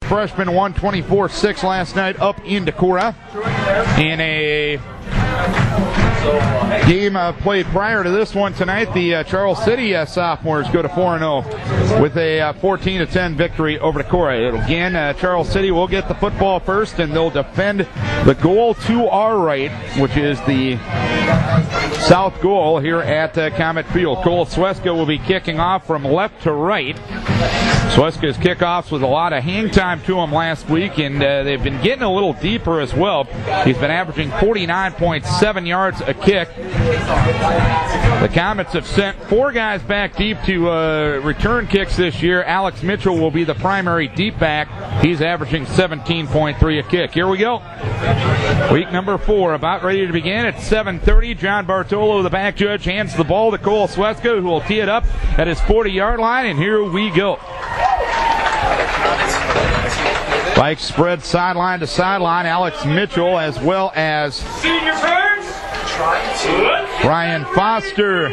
freshman won 24-6 last night up in Decorah in a game played prior to this one tonight. The Charles City sophomores go to 4-0 with a 14-10 victory over Decorah. Again, Charles City will get the football first, and they'll defend the goal to our right, which is the south goal here at Comet Field. Cole Sweska will be kicking off from left to right. Sweska's kickoffs with a lot of hang time to him last week, and they've been getting a little deeper as well. He's been averaging 49.7 yards a kick. The Comets have sent 4 guys back deep to return kicks this year. Alex Mitchell will be the primary deep back. He's averaging 17.3 a kick. Here we go. Week number 4 about ready to begin at 7:30. John Bartolo, the back judge, hands the ball to Cole Sweska, who will tee it up at his 40-yard line, and here we go. Vikes spread sideline to sideline. Alex Mitchell as well as Brian Foster.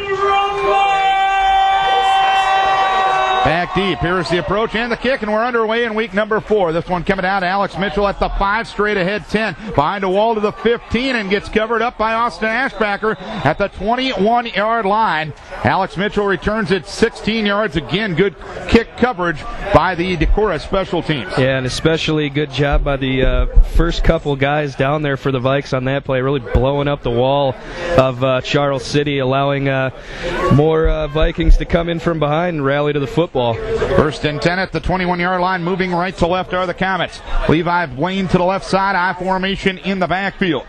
Back deep. Here's the approach and the kick, and we're underway in week number 4. This one coming out to Alex Mitchell at the 5, straight ahead 10. Behind a wall to the 15 and gets covered up by Austin Ashbacker at the 21-yard line. Alex Mitchell returns it 16 yards. Again, good kick coverage by the Decorah special teams. Yeah, and especially good job by the first couple guys down there for the Vikes on that play, really blowing up the wall of Charles City, allowing more Vikings to come in from behind and rally to the football. First and 10 at the 21-yard line. Moving right to left are the Comets. Levi Blaine to the left side. I formation in the backfield.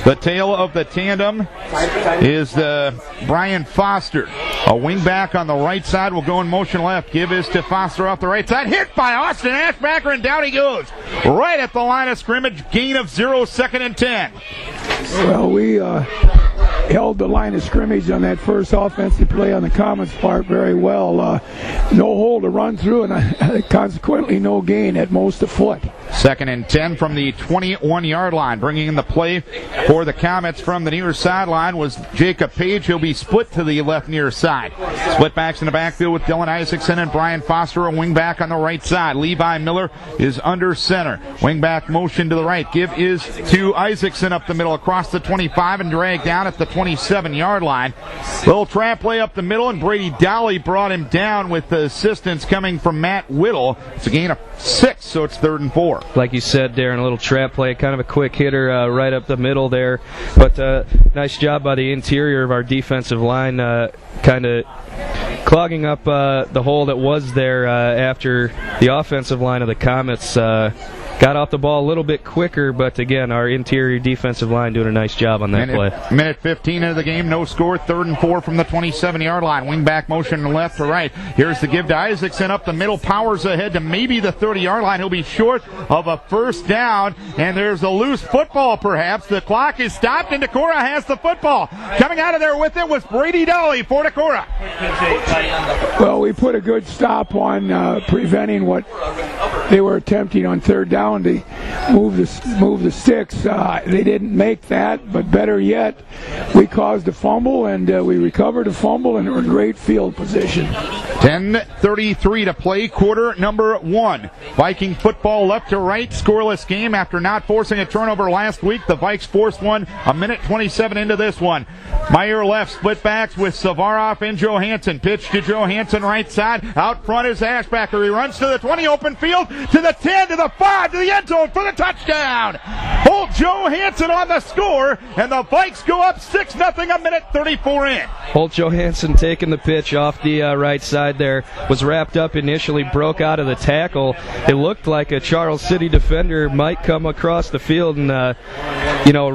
The tail of the tandem is Brian Foster. A wing back on the right side will go in motion left. Give is to Foster off the right side. Hit by Austin Ashbacker, and down he goes. Right at the line of scrimmage. Gain of 0, 2nd and 10. Well, we held the line of scrimmage on that first offensive play on the Comets' part very well. No hole to run through, and consequently no gain, at most a foot. 2nd and 10 from the 21-yard line. Bringing in the play for the Comets from the near sideline was Jacob Page. He'll be split to the left near side. Split backs in the backfield with Dylan Isaacson and Brian Foster, a wing back on the right side. Levi Miller is under center. Wing back motion to the right. Give is to Isaacson up the middle across the 25 and dragged down at the 27-yard line. Little trap play up the middle, and Brady Dolly brought him down with the assistance coming from Matt Whittle. It's a gain of 6, so it's 3rd and 4. Like you said, Darren, a little trap play, kind of a quick hitter right up the middle there. But nice job by the interior of our defensive line, kind of clogging up the hole that was there after the offensive line of the Comets got off the ball a little bit quicker, but again, our interior defensive line doing a nice job on that play. Minute 15 into the game, no score, 3rd and 4 from the 27-yard line. Wing back motion left to right. Here's the give to Isaacson up the middle, powers ahead to maybe the 30-yard line. He'll be short of a first down, and there's a loose football perhaps. The clock is stopped, and Decorah has the football. Coming out of there with it was Brady Dolly for Decorah. Well, we put a good stop on preventing what they were attempting on 3rd down to move the sticks. They didn't make that, but better yet, we caused a fumble, and we recovered a fumble, and we're in great field position. 10:33 to play, quarter number 1. Viking football left to right, scoreless game after not forcing a turnover last week. The Vikes forced one a minute 27 into this one. Meyer left, split backs with Savaroff and Johansson. Pitch to Johansson right side. Out front is Ashbacker. He runs to the 20, open field, to the 10, to the 5, to the end zone for the touchdown. Holt Johansson on the score, and the Vikes go up 6-0 a minute 34 in. Holt Johansson taking the pitch off the right side there. Was wrapped up initially, broke out of the tackle. It looked like a Charles City defender might come across the field and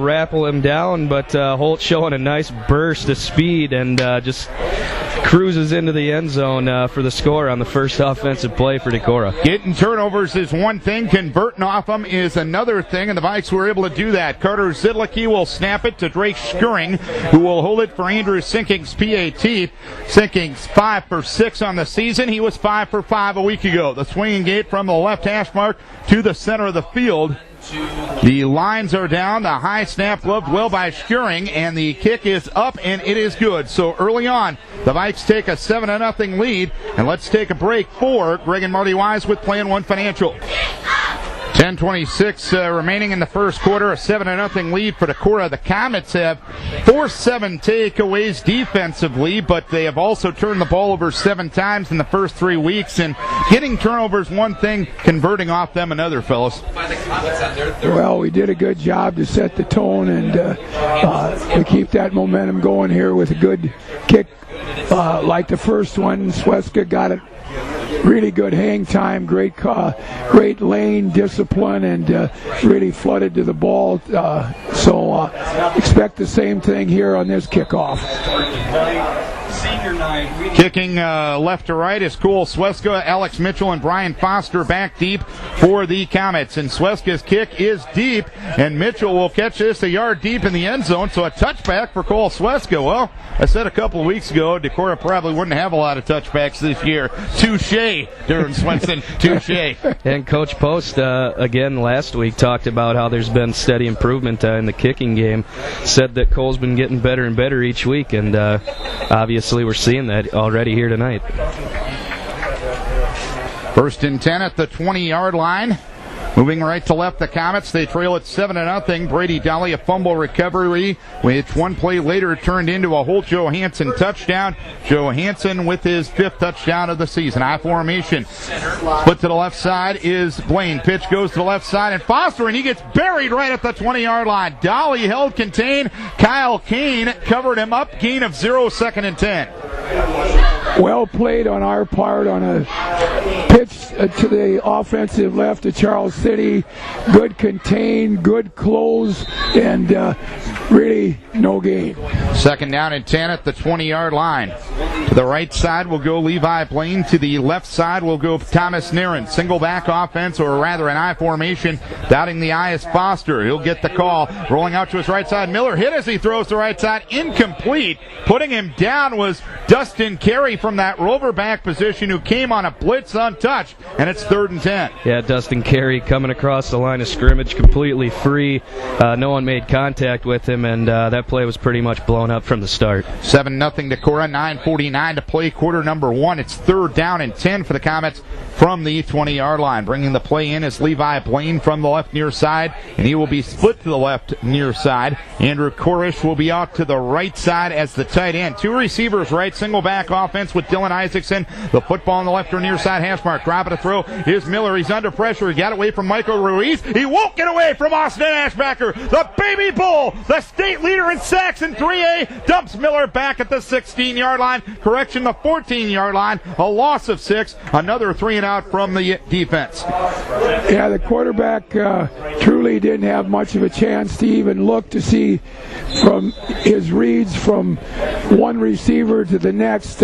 rappel him down, but Holt showing a nice burst of speed and just cruises into the end zone for the score on the first offensive play for Decorah. Getting turnovers is one thing, converting off them is another thing, and the Vikes were able to do that. Carter Zidlicki will snap it to Drake Skuring, who will hold it for Andrew Sinking's PAT. Sinking's 5 for 6 on the season. He was 5 for 5 a week ago. The swinging gate from the left hash mark to the center of the field. The lines are down. The high snap gloved well by Skuring, and the kick is up, and it is good. So early on, the Vikes take a 7-0 lead, and let's take a break for Greg and Marty Wise with Plan One Financial. 10:26 remaining in the first quarter, a 7-0 lead for Decorah. The Comets have forced 7 takeaways defensively, but they have also turned the ball over 7 times in the first 3 weeks, and getting turnovers one thing, converting off them another, fellas. Well, we did a good job to set the tone, and we keep that momentum going here with a good kick like the first one. Sweska got it. Really good hang time, great lane discipline, and really flooded to the ball. So expect the same thing here on this kickoff. Kicking left to right is Cole Sweska, Alex Mitchell, and Brian Foster back deep for the Comets. And Sweska's kick is deep, and Mitchell will catch this a yard deep in the end zone, so a touchback for Cole Sweska. Well, I said a couple of weeks ago, Decorah probably wouldn't have a lot of touchbacks this year. Touché, Darren Swenson, touché. And Coach Post, again, last week talked about how there's been steady improvement in the kicking game. Said that Cole's been getting better and better each week, and obviously we're seeing that already here tonight. 1st and 10 at the 20-yard line. Moving right to left, the Comets, they trail at 7-0. Brady Dolly, a fumble recovery, which one play later turned into a Holt Johansson touchdown. Johansson with his 5th touchdown of the season. I formation. Split to the left side is Blaine. Pitch goes to the left side, and Foster, and he gets buried right at the 20-yard line. Dolly held contained. Kyle Kane covered him up. Gain of 0, 2nd and 10. Well played on our part on a pitch to the offensive left of Charles City. Good contain, good close, and really no gain. 2nd down and 10 at the 20-yard line. To the right side will go Levi Blaine. To the left side will go Thomas Naren. Single back offense, or rather an I formation. Dotting the I is Foster. He'll get the call. Rolling out to his right side. Miller hit as he throws to the right side. Incomplete. Putting him down was Dustin Carey from that rover back position, who came on a blitz untouched, and it's 3rd and 10. Yeah, Dustin Carey coming across the line of scrimmage completely free. No one made contact with him, and that play was pretty much blown up from the start. 7-0 Decorah, 9:49 to play, quarter number 1. It's 3rd down and 10 for the Comets from the 20-yard line. Bringing the play in is Levi Blaine from the left near side, and he will be split to the left near side. Andrew Korish will be out to the right side as the tight end. 2 receivers right, single back offense with Dylan Isaacson. The football on the left or near side hash mark. Drop it, a throw. Here's Miller. He's under pressure. He got away from Michael Ruiz. He won't get away from Austin Ashbacker. The Baby Bull, the state leader in sacks in 3A, dumps Miller back at the 16-yard line. Correction, the 14-yard line. A loss of 6. Another 3 and out from the defense. Yeah, the quarterback truly didn't have much of a chance to even look to see from his reads from one receiver to the next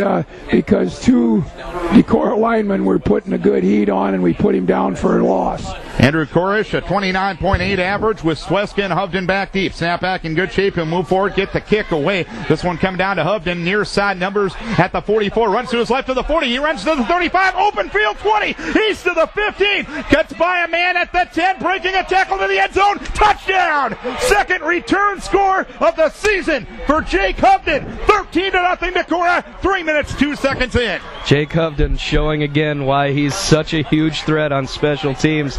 because 2 Decorah linemen were putting a good heat on, and we put him down for a loss. Andrew Korish, a 29.8 average with Sweska and Hovden back deep. Snap back in good shape. He'll move forward, get the kick away. This one coming down to Hovden, near side numbers at the 44. Runs to his left to the 40. He runs to the 35. Open field 20. He's to the 15. Cuts by a man at the 10. Breaking a tackle to the end zone. Touchdown! 2nd return score of the season for Jake Hovden. 13-0 Decorah. 3 minutes, 2 seconds in. Jake Hovden showing again why he's such a huge threat on special teams.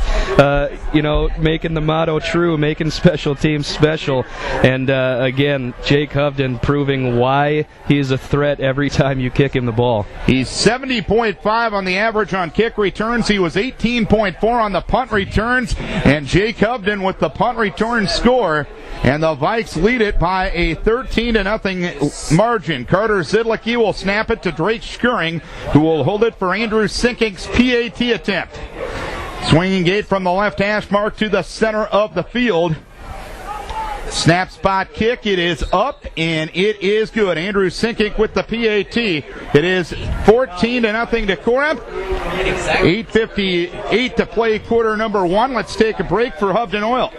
Making the motto true, making special teams special. And again, Jake Hovden proving why he's a threat every time you kick him the ball. He's 70.5 on the average on kick returns. He was 18.4 on the punt returns. And Jake Hovden with the punt return score. And the Vikes lead it by a 13-0 margin. Carter Zidlicki will snap it to Drake Schuring, who will hold it for Andrew Sinkink's PAT attempt. Swinging gate from the left hash mark to the center of the field. Snap spot kick. It is up, and it is good. Andrew Sinkink with the PAT. It is 14-0 Decorah. 8:58 to play, quarter number 1. Let's take a break for Hovden Oil.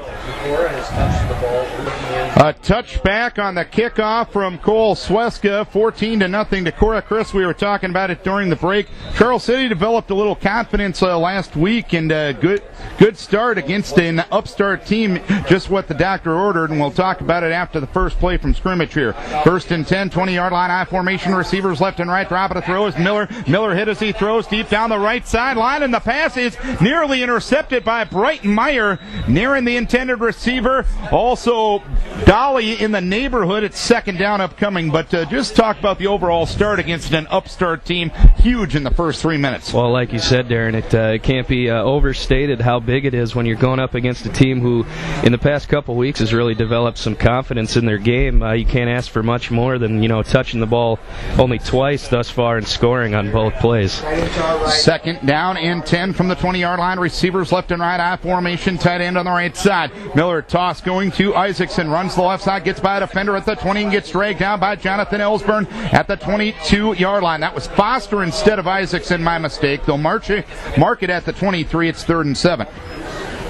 A touchback on the kickoff from Cole Sweska. 14-0 Decorah. Chris, we were talking about it during the break. Charles City developed a little confidence last week, and a good start against an upstart team. Just what the doctor ordered, and and we'll talk about it after the first play from scrimmage here. 1st and 10, 20-yard line, I formation, receivers left and right, drop it, throw is Miller. Miller hit as he throws deep down the right sideline, and the pass is nearly intercepted by Brighton Meyer, nearing the intended receiver. Also, Dolly in the neighborhood. It's 2nd down upcoming, but just talk about the overall start against an upstart team. Huge in the first 3 minutes. Well, like you said, Darren, it can't be overstated how big it is when you're going up against a team who, in the past couple weeks, has really developed some confidence in their game. You can't ask for much more than, touching the ball only twice thus far and scoring on both plays. 2nd down and 10 from the 20-yard line. Receivers left and right, I formation, tight end on the right side. Miller toss going to Isaacson, runs the left side, gets by a defender at the 20 and gets dragged down by Jonathan Ellsburn at the 22-yard line. That was Foster instead of Isaacson, my mistake. They'll mark it at the 23. It's 3rd and 7.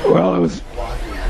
Well, it was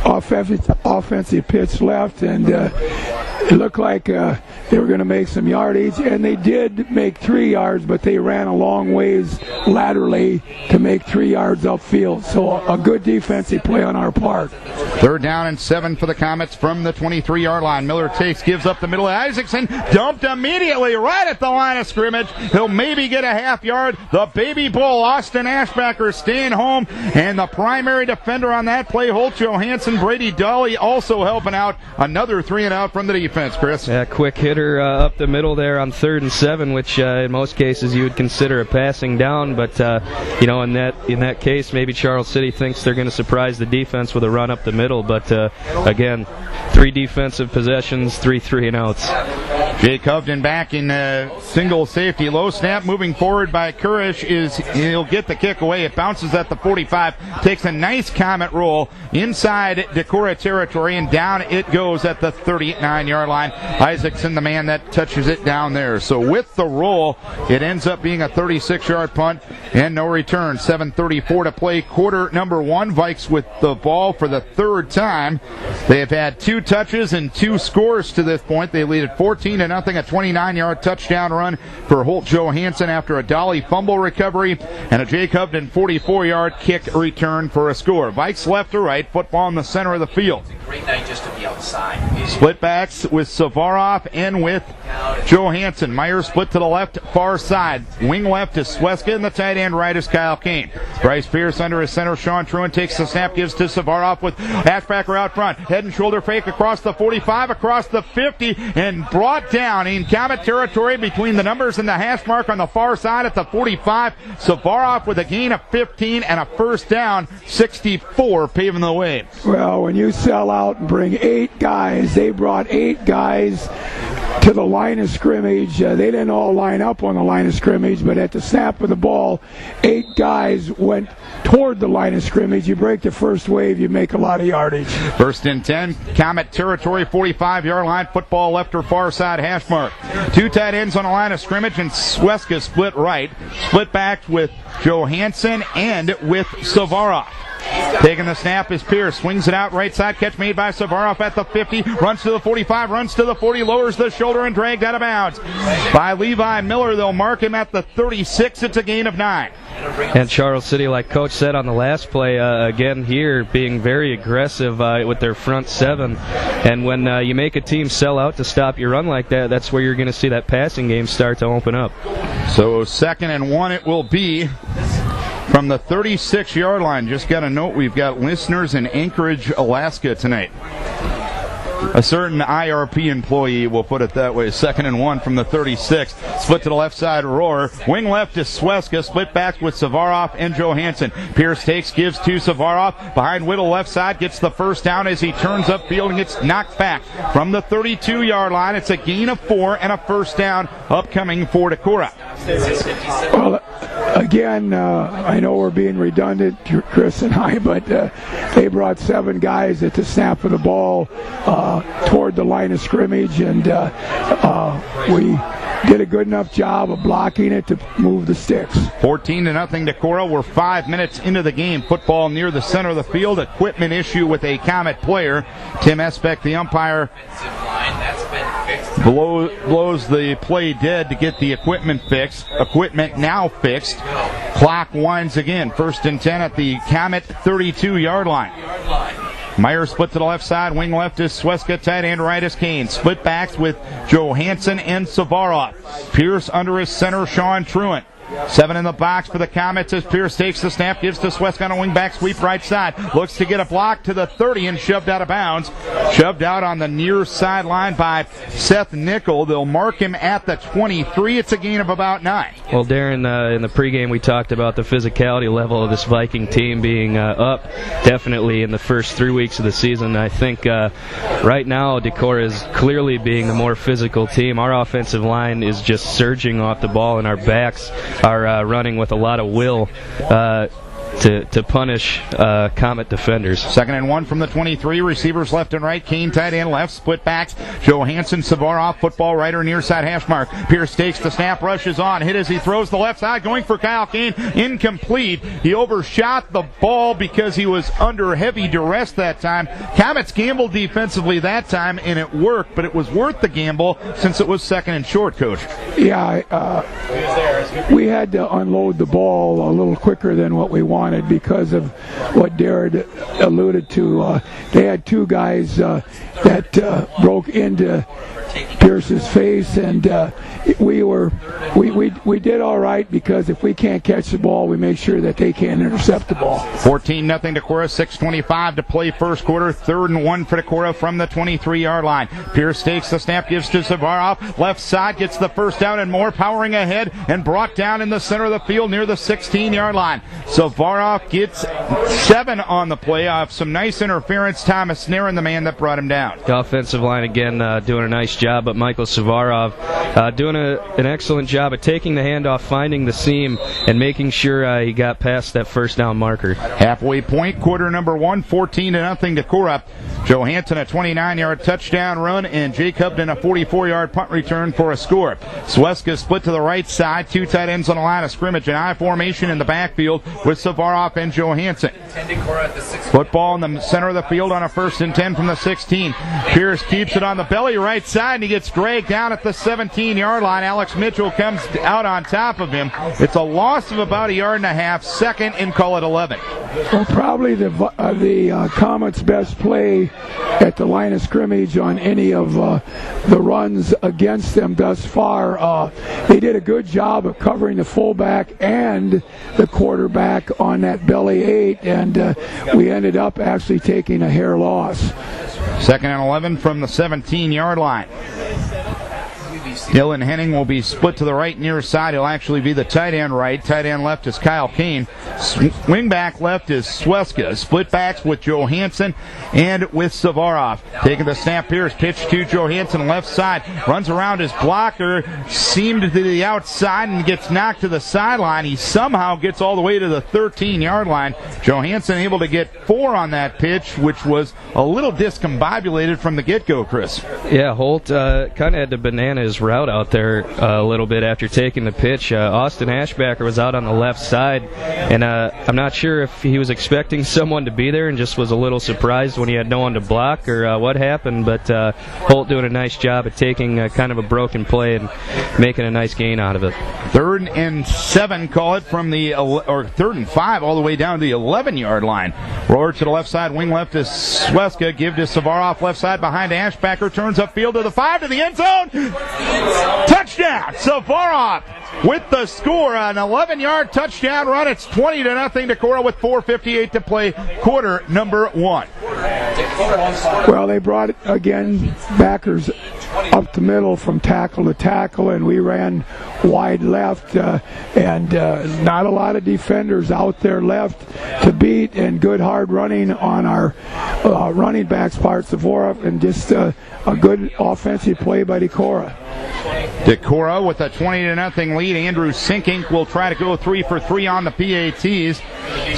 offensive pitch left, and it looked like they were going to make some yardage, and they did make 3 yards, but they ran a long ways laterally to make 3 yards upfield. So a good defensive play on our part. 3rd down and 7 for the Comets from the 23-yard line. Miller gives up the middle. Isaacson dumped immediately right at the line of scrimmage. He'll maybe get a half yard. The baby bull, Austin Ashbacker, staying home, and the primary defender on that play, Holt Johansson. Brady Dolly also helping out. Another 3 and out from the defense, Chris. Yeah, quick hitter up the middle there on 3rd and 7, which in most cases you would consider a passing down, but in that case maybe Charles City thinks they're going to surprise the defense with a run up the middle, but again, 3 defensive possessions, 3 3-and-outs. Jake Hovden back in single safety. Low snap moving forward by Kurish he'll get the kick away. It bounces at the 45, takes a nice Comet roll inside Decorah territory, and down it goes at the 39-yard line. Isaacson, the man that touches it down there. So with the roll, it ends up being a 36-yard punt and no return. 7:34 to play, quarter number 1. Vikes with the ball for the 3rd time. They have had 2 touches and 2 scores to this point. They lead at 14-0, a 29-yard touchdown run for Holt Johansson after a Dolly fumble recovery and a Jake Hovden 44-yard kick return for a score. Vikes left to right, football in the center of the field. Great night just to be outside. Split backs with Savarov and with Johansson. Meyer split to the left, far side. Wing left is Sweska, and the tight end right is Kyle Kane. Bryce Pierce under his center. Sean Truant takes the snap, gives to Savarov with Ashbacker out front. Head and shoulder fake across the 45, across the 50, and brought down in Comet territory between the numbers and the hash mark on the far side at the 45. Savarov with a gain of 15 and a first down. 64 paving the way. Well, when you sell out and bring 8 guys, they brought 8 guys to the line of scrimmage. They didn't all line up on the line of scrimmage, but at the snap of the ball, 8 guys went toward the line of scrimmage. You break the first wave, you make a lot of yardage. 1st and 10, Comet territory, 45-yard line, football left or far side hash mark. 2 tight ends on the line of scrimmage, and Sweska split right. Split back with Johansson and with Savarov. Taking the snap is Pierce, swings it out right side, catch made by Savarov at the 50, runs to the 45, runs to the 40, lowers the shoulder and dragged out of bounds by Levi Miller. They'll mark him at the 36. It's a gain of 9. And Charles City, like Coach said on the last play, again here being very aggressive with their front 7. And when you make a team sell out to stop your run like that, that's where you're going to see that passing game start to open up. So 2nd and 1 it will be from the 36-yard line. Just got a note, we've got listeners in Anchorage, Alaska tonight. A certain IRP employee, will put it that way. 2nd and 1 from the 36. Split to the left side, Rohr. Wing left is Sweska. Split back with Savarov and Johansson. Pierce takes, gives to Savarov. Behind Whittle, left side, gets the first down as he turns upfield and gets knocked back from the 32-yard line. It's a gain of 4 and a first down upcoming for Decorah. Well, again, I know we're being redundant, Chris and I, but they brought 7 guys at the snap of the ball toward the line of scrimmage, and we did a good enough job of blocking it to move the sticks. 14-0 Decorah. We're 5 minutes into the game. Football near the center of the field. Equipment issue with a Comet player. Tim Esbeck, the umpire, blows the play dead to get the equipment fixed. Equipment now fixed. Clock winds again. 1st and 10 at the Comet 32-yard line. Meyer split to the left side. Wing left is Sweska. Tight end right is Kane. Split backs with Johansson and Savarov. Pierce under his center, Sean Truant. 7 in the box for the Comets as Pierce takes the snap, gives to Sweska on a wing-back sweep right side. Looks to get a block to the 30 and shoved out of bounds. Shoved out on the near sideline by Seth Nickel. They'll mark him at the 23. It's a gain of about 9. Well, Darren, in the pregame we talked about the physicality level of this Viking team being up definitely in the first 3 weeks of the season. I think right now Decorah is clearly being the more physical team. Our offensive line is just surging off the ball, and our backs are running with a lot of will to punish Comet defenders. 2nd and 1 from the 23. Receivers left and right. Kane tight end left. Split backs. Johansson, Savarov, football rider near side hash mark. Pierce takes the snap, rushes on. Hit as he throws the left side. Going for Kyle Kane. Incomplete. He overshot the ball because he was under heavy duress that time. Comets gambled defensively that time, and it worked, but it was worth the gamble since it was 2nd and short, Coach. Yeah, we had to unload the ball a little quicker than what we wanted because of what Darren alluded to. They had 2 guys that broke into Pierce's face, and we did all right because if we can't catch the ball, we make sure that they can't intercept the ball. 14-0 Decorah, 6:25 to play first quarter. 3rd and 1 for Decorah from the 23-yard line. Pierce takes the snap, gives to Savarov. Left side gets the first down and more, powering ahead and brought down in the center of the field near the 16-yard line. Savarov gets 7 on the play off some nice interference. Thomas snaring the man that brought him down. The offensive line again doing a nice job, but Michael Savarov doing an excellent job at taking the handoff, finding the seam, and making sure he got past that first down marker. Halfway point, quarter number 1, 14-0 Decorah. Johansson a 29-yard touchdown run, and Jake Hubden a 44-yard punt return for a score. Sweska split to the right side, 2 tight ends on the line of scrimmage, an I formation in the backfield with Savarov and Johansson. Football in the center of the field on a 1st and 10 from the 16. Pierce keeps it on the belly right side, and he gets dragged down at the 17-yard line. Alex Mitchell comes out on top of him. It's a loss of about 1.5 yards, 2nd and call it 11. Well, probably the Comets' best play at the line of scrimmage on any of the runs against them thus far. They did a good job of covering the fullback and the quarterback on that belly 8, and we ended up actually taking a hair loss. 2nd and 11 from the 17-yard line. Dylan Henning will be split to the right near side. He'll actually be the tight end right. Tight end left is Kyle Kane. Wingback left is Sweska. Split backs with Johansson and with Savarov. Taking the snap, Pierce pitch to Johansson left side. Runs around his blocker, seamed to the outside and gets knocked to the sideline. He somehow gets all the way to the 13-yard line. Johansson able to get 4 on that pitch, which was a little discombobulated from the get-go, Chris. Yeah, Holt kind of had to banana his route out there a little bit after taking the pitch. Austin Ashbacker was out on the left side, and I'm not sure if he was expecting someone to be there and just was a little surprised when he had no one to block or what happened, but Holt doing a nice job at taking kind of a broken play and making a nice gain out of it. 3rd and 7, call it, from the, or 3rd and 5 all the way down to the 11-yard line. Roar to the left side, wing left is Sweska, give to Savarov left side behind Ashbacker, turns upfield to the 5 to the end zone. Touchdown! Savarov with the score, an 11-yard touchdown run. It's 20-0 Decorah with 4:58 to play, quarter number 1. Well, they brought, again, backers up the middle from tackle to tackle, and we ran wide left, and not a lot of defenders out there left to beat, and good hard running on our running backs part, Savarov, and just a good offensive play by Decorah. Decorah with a 20-0 lead. Andrew Sinkink will try to go 3 for 3 on the PATs.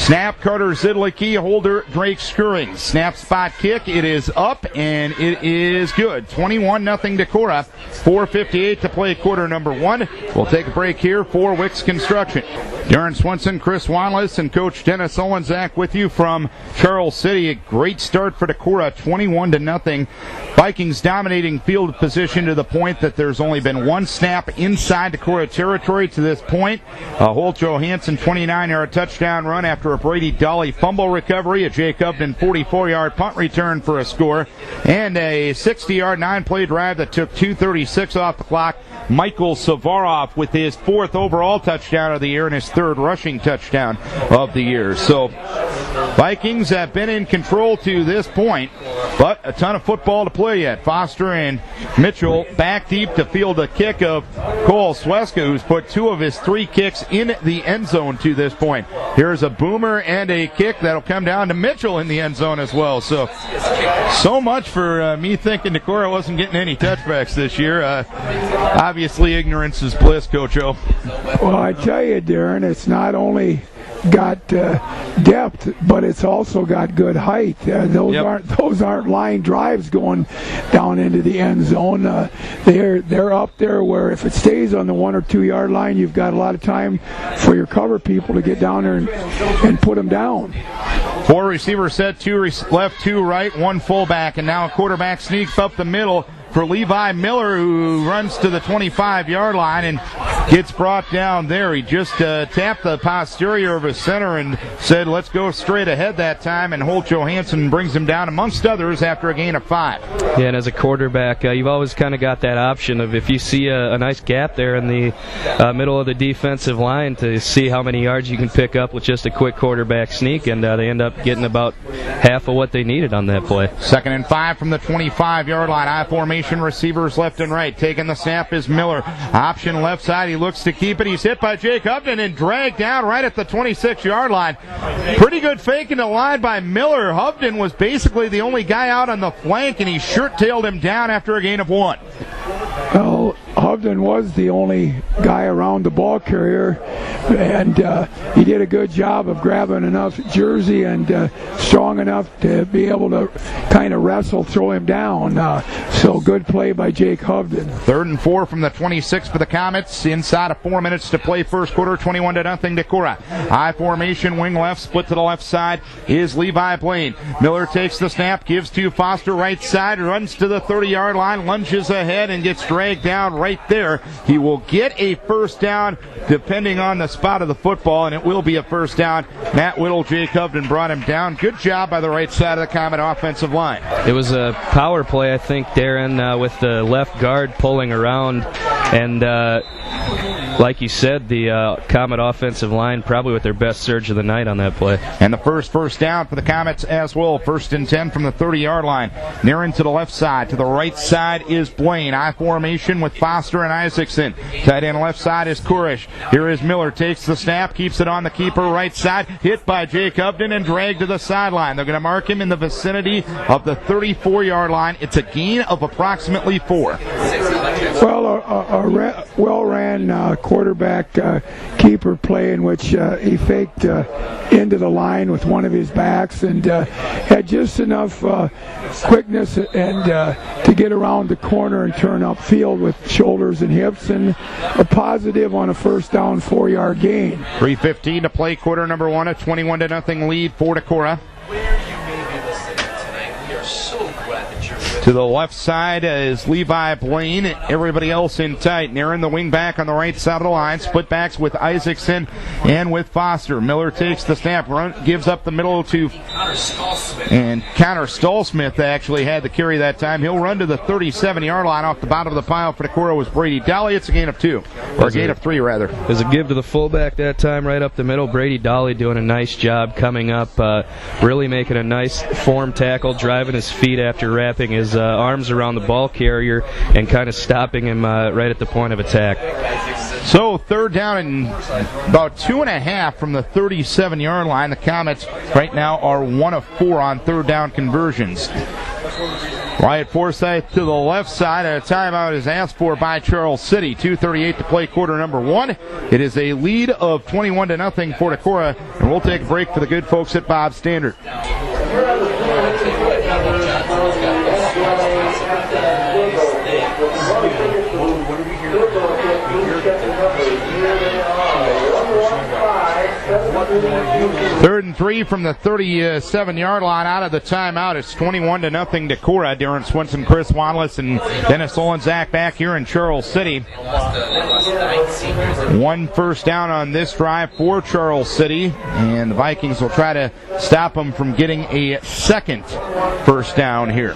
Snap, Carter Zidlicki, holder Drake Skirring. Snap, spot kick, it is up, and it is good. 21-0 Decorah. 4:58 to play, quarter number 1. We'll take a break here for Wicks Construction. Darren Swenson, Chris Wanless, and Coach Dennis Olenczak with you from Charles City. A great start for Decorah, 21-0. Vikings dominating field position to the point that there's only been one snap inside Decorah territory to this point. Holt Johansson 29-yard touchdown run after after a Brady Dolly fumble recovery, a Jake Upton 44-yard punt return for a score, and a 60-yard 9-play drive that took 2:36 off the clock. Michael Savarov with his 4th overall touchdown of the year and his 3rd rushing touchdown of the year. So Vikings have been in control to this point, but a ton of football to play yet. Foster and Mitchell back deep to field a kick of Cole Sweska, who's put 2 of his 3 kicks in the end zone to this point. Here's a boomer and a kick that'll come down to Mitchell in the end zone as well. So much for me thinking Decorah wasn't getting any touchbacks this year. Obviously, ignorance is bliss, Coach O. Well, I tell you, Darren, it's not only got depth, but it's also got good height. Those aren't line drives going down into the end zone. They're up there where if it stays on the 1 or 2 yard line, you've got a lot of time for your cover people to get down there and put them down. 4 receivers set, 2 left, 2 right, 1 fullback, and now a quarterback sneaks up the middle for Levi Miller, who runs to the 25-yard line and gets brought down there. He just tapped the posterior of his center and said, let's go straight ahead that time, and Holt Johansson brings him down, amongst others, after a gain of 5. Yeah, and as a quarterback, you've always kind of got that option of if you see a nice gap there in the middle of the defensive line to see how many yards you can pick up with just a quick quarterback sneak, and they end up getting about half of what they needed on that play. 2nd and 5 from the 25-yard line. I formation, receivers left and right. Taking the snap is Miller. Option left side. He looks to keep it. He's hit by Jake Upton and dragged down right at the 26-yard line. Pretty good fake in the line by Miller. Upton was basically the only guy out on the flank, and he shirt-tailed him down after a gain of 1. Well, Upton was the only guy around the ball carrier, and he did a good job of grabbing enough jersey and strong enough to be able to kind of wrestle, throw him down. So good play by Jake Upton. 3rd and 4 from the 26 for the Comets. Inside of 4 minutes to play first quarter, 21-0 Decorah. I formation, wing left, split to the left side is Levi Blaine. Miller takes the snap, gives to Foster right side, runs to the 30-yard line, lunges ahead and gets dragged down right there. He will get a first down depending on the spot of the football, and it will be a first down. Matt Whittle, Jake Upton brought him down. Good job by the right side of the Comet offensive line. It was a power play, I think, Darren, with the left guard pulling around, and like you said, the Comet offensive line probably with their best surge of the night on that play. And the first down for the Comets as well. 1st and 10 from the 30-yard line. Nearing to the left side. To the right side is Blaine. I formation with Foster and Isaacson. Tight end left side is Kurish. Here is Miller. Takes the snap. Keeps it on the keeper right side. Hit by Jake Upton and dragged to the sideline. They're going to mark him in the vicinity of the 34-yard line. It's a gain of approximately 4. Well, a well-ran quarterback keeper play in which he faked into the line with one of his backs and had just enough quickness and to get around the corner and turn upfield with shoulders and hips, and a positive on a first down 4-yard gain. 3:15 to play quarter number 1, a 21-0 lead for Decorah. To the left side is Levi Blaine. Everybody else in tight. Nearing the wing back on the right side of the line. Split backs with Isaacson and with Foster. Miller takes the snap, gives up the middle to and Connor Stallsmith actually had the carry that time. He'll run to the 37-yard line. Off the bottom of the pile for Decorah was Brady Dolly. It's a gain of 2, or a gain of 3 rather. There's a give to the fullback that time right up the middle. Brady Dolly doing a nice job coming up, really making a nice form tackle, driving his feet after wrapping his arms around the ball carrier and kind of stopping him right at the point of attack. So 3rd down and about 2.5 from the 37-yard line. The Comets right now are 1 of 4 on 3rd down conversions. Wyatt Forsythe to the left side. A timeout is asked for by Charles City. 2:38 to play quarter number 1. It is a lead of 21-0 for Decorah, and we'll take a break for the good folks at Bob's Standard. 3rd and 3 from the 37-yard line out of the timeout. It's 21-0 Decorah. Darren Swinson, Chris Wanless, and Dennis Olenzak back here in Charles City. 1 first down on this drive for Charles City, and the Vikings will try to stop them from getting a second first down here.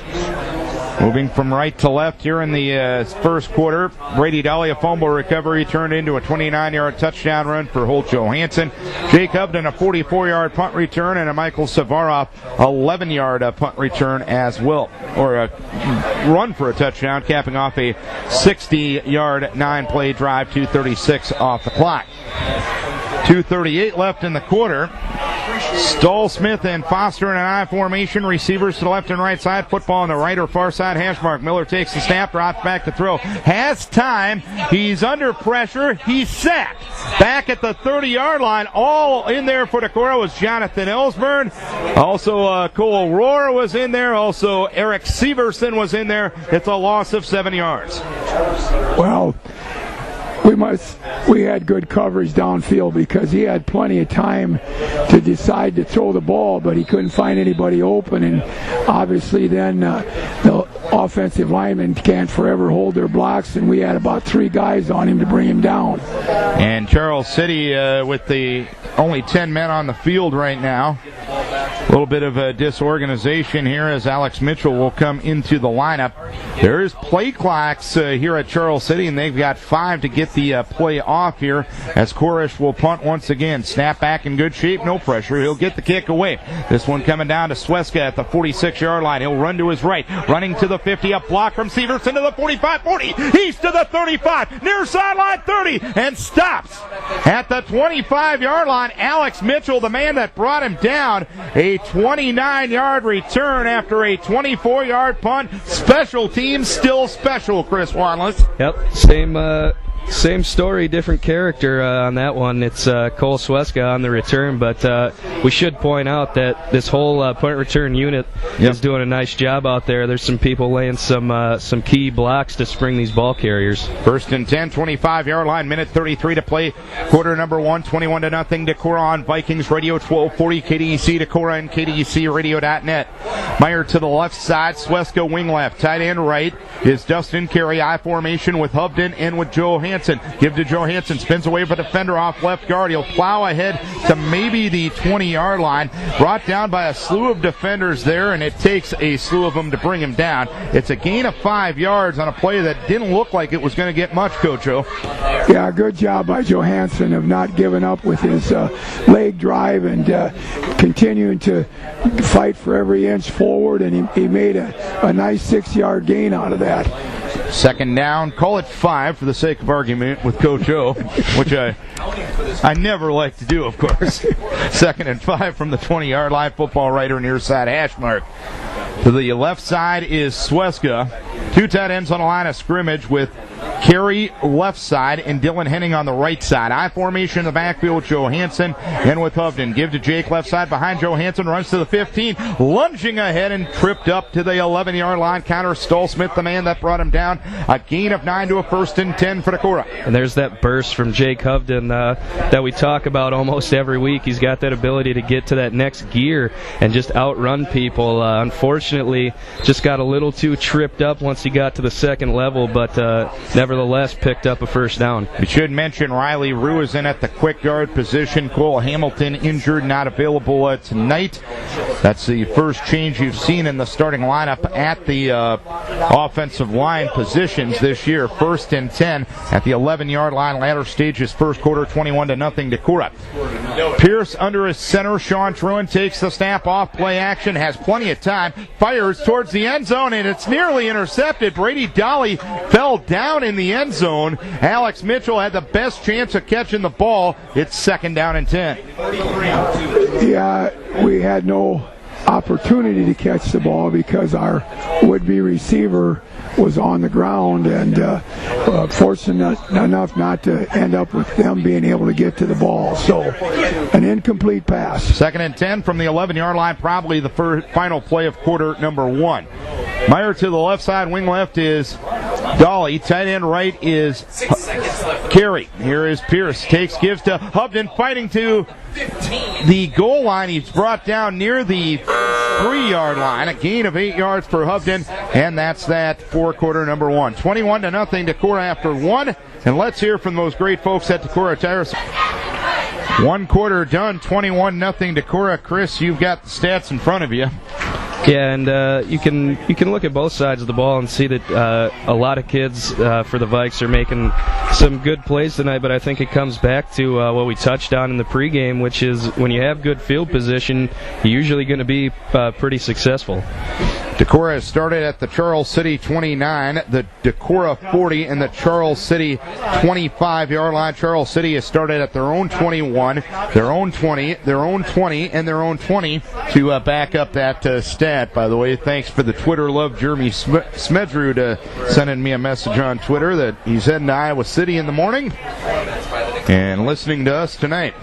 Moving from right to left here in the first quarter, Brady Dolly, a fumble recovery turned into a 29-yard touchdown run for Holt Johansson. Jake Hubden, a 44-yard punt return, and a Michael Savaroff, 11-yard punt return as well, or a run for a touchdown, capping off a 60-yard 9-play drive, 2:36 off the clock. 2:38 left in the quarter. Stoll, Smith, and Foster in an I formation. Receivers to the left and right side. Football on the right or far side hash mark. Miller takes the snap, drops back to throw. Has time. He's under pressure. He's sacked. Back at the 30-yard line. All in there for Decorah was Jonathan Ellsburn. Also, Cole Rohr was in there. Also, Eric Severson was in there. It's a loss of 7 yards. Well, we had good coverage downfield because he had plenty of time to decide to throw the ball, but he couldn't find anybody open, and obviously then the offensive linemen can't forever hold their blocks, and we had about 3 guys on him to bring him down. And Charles City with the only 10 men on the field right now. A little bit of a disorganization here as Alex Mitchell will come into the lineup. There's play clocks here at Charles City, and they've got 5 to get the play off here as Korish will punt once again. Snap back in good shape, no pressure. He'll get the kick away. This one coming down to Sweska at the 46-yard line. He'll run to his right, running to the 50, up block from Severson to the 45, 40. He's to the 35, near sideline 30, and stops at the 25-yard line. Alex Mitchell, the man that brought him down, a 29-yard return after a 24-yard punt. Special teams still special, Chris Wanless. Yep, same story, different character on that one. It's Cole Sweska on the return, but we should point out that this whole punt return unit is doing a nice job out there. There's some people laying some key blocks to spring these ball carriers. 1st and 10, 25-yard line, minute 33 to play. Quarter number 1, 21-0 Decorah on Vikings Radio 1240, KDEC Decorah, and KDECradio.net. Meyer to the left side, Sweska wing left, tight end right is Dustin Carey, I formation with Hubden and with Johansson. Give to Johansson, spins away for the defender off left guard. He'll plow ahead to maybe the 20-yard line. Brought down by a slew of defenders there, and it takes a slew of them to bring him down. It's a gain of 5 yards on a play that didn't look like it was going to get much, Coach O. Yeah, good job by Johansson of not giving up with his leg drive and continuing to fight for every inch forward, and he made a nice 6-yard gain out of that. 2nd down, call it 5 for the sake of argument with Coach O, which I never like to do, of course. 2nd and 5 from the 20-yard line, football right near side hash mark. To the left side is Sweska. 2 tight ends on the line of scrimmage with Carey left side and Dylan Henning on the right side. I formation in the backfield with Johansson and with Hubden. Give to Jake left side behind Johansson, runs to the 15, lunging ahead and tripped up to the 11-yard line. Counter Stoll Smith, the man that brought him down. A gain of 9 to a 1st and 10 for Decorah. And there's that burst from Jake Hubden that we talk about almost every week. He's got that ability to get to that next gear and just outrun people. Unfortunately, just got a little too tripped up once he got to the 2nd level, but nevertheless picked up a 1st down. We should mention Riley Rue is in at the quick guard position. Cole Hamilton injured, not available tonight. That's the first change you've seen in the starting lineup at the offensive line positions this year. 1st and 10 at the 11-yard line. Latter stages, first quarter, 21-0 Decorah. Pierce under his center. Sean Truan takes the snap off play action, has plenty of time, fires towards the end zone, and it's nearly intercepted. Brady Dolly fell down in the end zone. Alex Mitchell had the best chance of catching the ball. It's 2nd down and 10. Yeah, we had no opportunity to catch the ball because our would-be receiver was on the ground, and fortunate enough not to end up with them being able to get to the ball. So an incomplete pass. 2nd and 10 from the 11-yard line, probably the final play of quarter number 1. Meyer to the left side, wing left is Dolly. Tight end right is carry. Here is Pierce. Gives to Hubden, fighting to the goal line. He's brought down near the 3-yard line. A gain of 8 yards for Hubden, and that's that for quarter number 1. 21-0 Decorah after 1. And let's hear from those great folks at Decorah Tires. 1 quarter done, 21-0 Decorah. Chris, you've got the stats in front of you. Yeah, and you can look at both sides of the ball and see that a lot of kids for the Vikes are making some good plays tonight, but I think it comes back to what we touched on in the pregame, which is when you have good field position, you're usually going to be pretty successful. Decorah has started at the Charles City 29, the Decorah 40, and the Charles City 25-yard line. Charles City has started at their own 21, their own 20, their own 20, and their own 20 to back up that stat. By the way, thanks for the Twitter love, Jeremy Smedrud, sending me a message on Twitter that he's heading to Iowa City in the morning and listening to us tonight.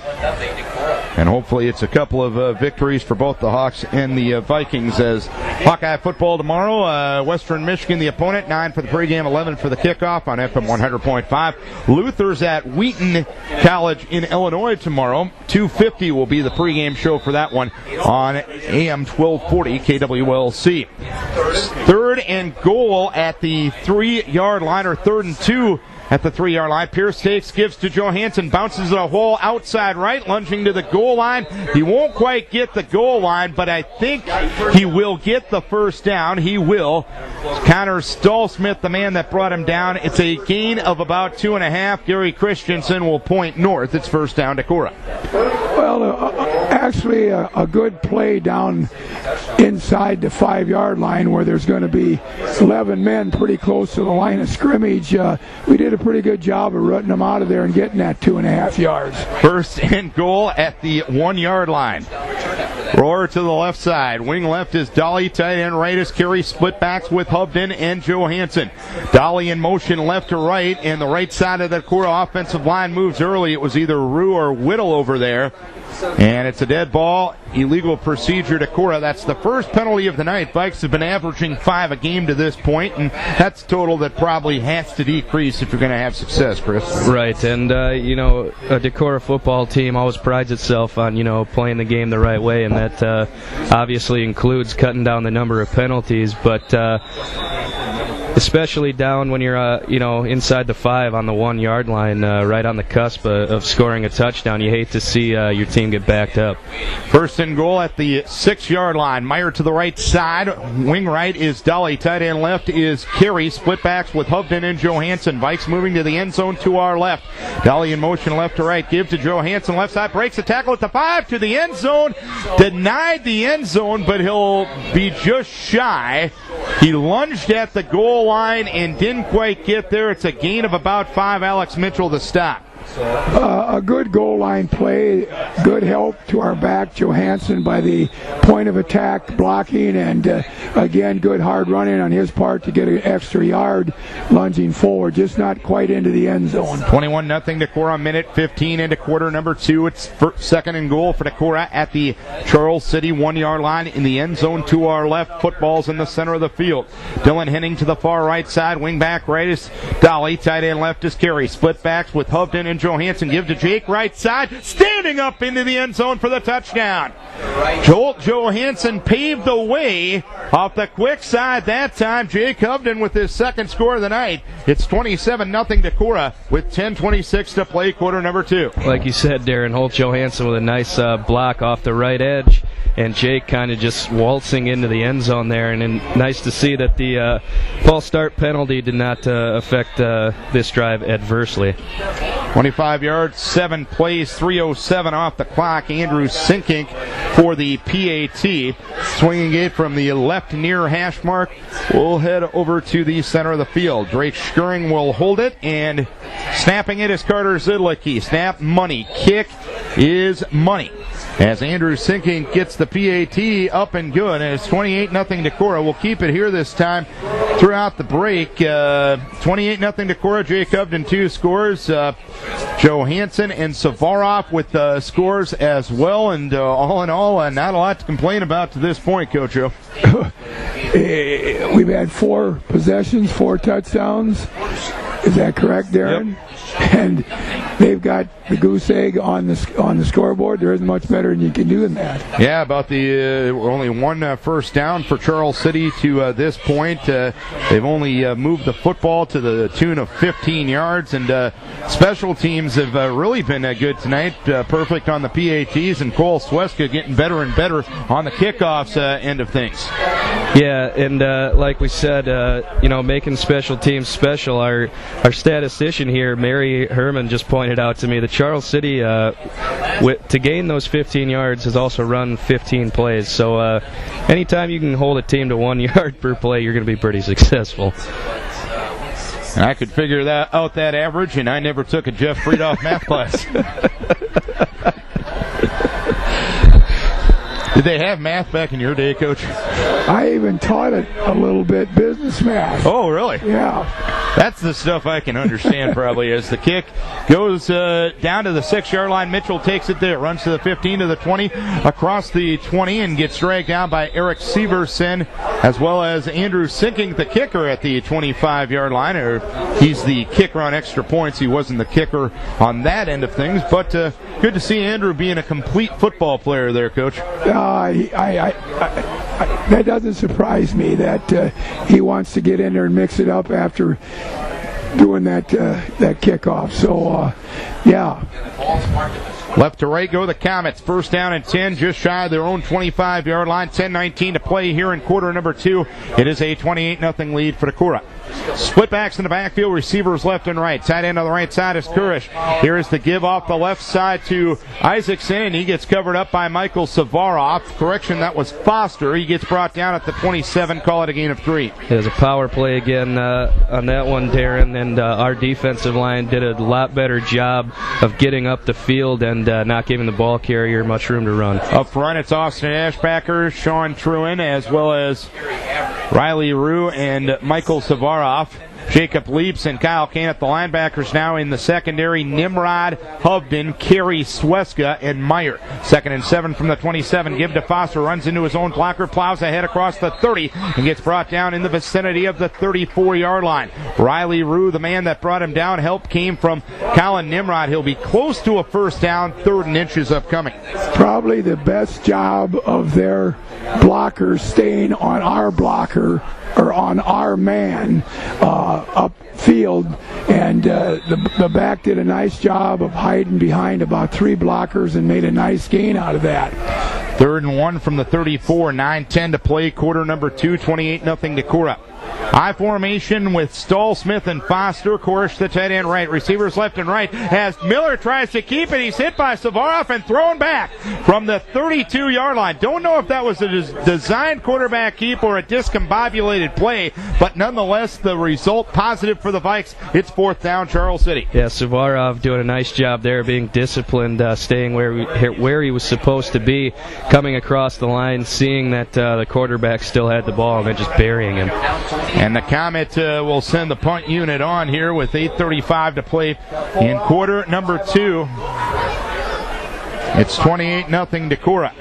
And hopefully it's a couple of victories for both the Hawks and the Vikings, as Hawkeye football tomorrow. Western Michigan, the opponent, 9 for the pregame, 11 for the kickoff on FM 100.5. Luther's at Wheaton College in Illinois tomorrow. 2:50 will be the pregame show for that one on AM 1240 KWLC. 3rd and goal at the 3-yard line, or 3rd and 2 at the 3-yard line. Pierce gives to Johansson, bounces a hole outside right, lunging to the goal line. He won't quite get the goal line, but I think he will get the first down. He will. Connor Stallsmith, the man that brought him down. It's a gain of about 2.5. Gary Christensen will point north. It's first down to Decorah. Well, actually a good play down inside the 5-yard line where there's going to be 11 men pretty close to the line of scrimmage. We did a pretty good job of rooting them out of there and getting that 2.5 yards. First and goal at the 1-yard line. Roar to the left side. Wing left is Dolly. Tight end right is Carey. Split backs with Hubden and Johansson. Dolly in motion left to right, and the right side of the Decorah offensive line moves early. It was either Rue or Whittle over there. And it's a dead ball. Illegal procedure to Decorah. That's the first penalty of the night. Vikes have been averaging 5 a game to this point, and that's a total that probably has to decrease if you're going to have success, Chris. Right, and, a Decorah football team always prides itself on, playing the game the right way, and that obviously includes cutting down the number of penalties, but especially down when you're, inside the 5 on the 1-yard line, right on the cusp of scoring a touchdown. You hate to see your team get backed up. First and goal at the 6-yard line. Meyer to the right side. Wing right is Dolly. Tight end left is Carey. Split backs with Hubden and Johansson. Vikes moving to the end zone to our left. Dolly in motion left to right. Give to Johansson. Left side breaks the tackle at the 5 to the end zone. Denied the end zone, but he'll be just shy. He lunged at the goal line and didn't quite get there. It's a gain of about 5. Alex Mitchell to stop. A good goal line play, good help to our back, Johansson, by the point of attack blocking, and again, good hard running on his part to get an extra yard lunging forward, just not quite into the end zone. 21-0 Decorah, minute 15 into quarter number 2. It's second and goal for Decorah at the Charles City 1-yard line in the end zone to our left. Football's in the center of the field. Dylan Henning to the far right side. Wing back right is Dolly. Tight end left is Carey. Split backs with Hubden and Johansson. Give to Jake right side. Standing up into the end zone for the touchdown. Jolt Johansson paved the way off the quick side that time. Jake Hubden with his second score of the night. It's 27-0 Decorah with 10:26 to play, quarter number 2. Like you said, Darren, Holt Johansson with a nice block off the right edge, and Jake kind of just waltzing into the end zone there. And nice to see that the false start penalty did not affect this drive adversely. 25 yards, 7 plays, 3:07 off the clock. Andrew Sinkink for the PAT. Swinging it from the left near hash mark. We'll head over to the center of the field. Drake Schuring will hold it, and snapping it is Carter Zidlicki. Snap, money. Kick is money. As Andrew Sinkink gets the PAT up and good, and it's 28-0 Decorah. We'll keep it here this time throughout the break. 28-0 Decorah. Jake Hubden 2 scores. Johansson and Savarov with scores as well, and all in all, not a lot to complain about to this point, Coach Joe. We've had 4 possessions, 4 touchdowns. Is that correct, Darren? Yep. And they've got the goose egg on the scoreboard. There isn't much better than you can do than that. Yeah, about the only one first down for Charles City to this point. They've only moved the football to the tune of 15 yards, and special teams have really been good tonight. Perfect on the PATs, and Cole Sweska getting better and better on the kickoffs end of things. Yeah, and like we said, making special teams special. Our statistician here, Mary Herman, just pointed out to me that Charles City, to gain those 15 yards, has also run 15 plays. So anytime you can hold a team to 1 yard per play, you're going to be pretty successful. And I could figure that average, and I never took a Jeff Friedoff math class. Did they have math back in your day, Coach? I even taught it a little bit, business math. Oh, really? Yeah. That's the stuff I can understand probably. As the kick goes down to the 6-yard line, Mitchell takes it there, runs to the 15, to the 20, across the 20, and gets dragged down by Eric Severson, as well as Andrew Sinking, the kicker, at the 25-yard line. He's the kicker on extra points. He wasn't the kicker on that end of things, but good to see Andrew being a complete football player there, Coach. That doesn't surprise me that he wants to get in there and mix it up after doing that kickoff. So, yeah. Left to right go the Comets. First down and 10, just shy of their own 25-yard line. 10-19 to play here in quarter number 2. It is a 28-0 lead for Decorah. Split backs in the backfield, receivers left and right. Tight end on the right side is Kurish. Here is the give off the left side to Isaacson, and he gets covered up by Michael Savarov. Correction, that was Foster. He gets brought down at the 27, call it a gain of 3. There's a power play again on that one, Darren, and our defensive line did a lot better job of getting up the field and not giving the ball carrier much room to run. Up front, it's Austin Ashbacker, Sean Truen, as well as Riley Rue and Michael Savarov. Jacob Leaps and Kyle Kane at the linebackers now in the secondary. Nimrod, Hovden, Carey, Sweska, and Meyer. 2nd and 7 from the 27. Give to Foster, runs into his own blocker, plows ahead across the 30, and gets brought down in the vicinity of the 34-yard line. Riley Rue, the man that brought him down, help came from Colin Nimrod. He'll be close to a first down, 3rd and inches upcoming. Probably the best job of their blockers staying on our blocker, or on our man upfield, and the back did a nice job of hiding behind about 3 blockers and made a nice gain out of that. 3rd and 1 from the 34, 9-10 to play, quarter number 2, 28-0 Decorah. I formation with Stahl, Smith, and Foster. Korish, the tight end right. Receivers left and right. As Miller tries to keep it, he's hit by Savarov and thrown back from the 32-yard line. Don't know if that was a designed quarterback keep or a discombobulated play, but nonetheless, the result positive for the Vikes. It's 4th down, Charles City. Yeah, Savarov doing a nice job there, being disciplined, staying where he was supposed to be, coming across the line, seeing that the quarterback still had the ball, and then just burying him. And the Comet will send the punt unit on here with 8:35 to play in quarter number 2. It's 28-0 Decorah.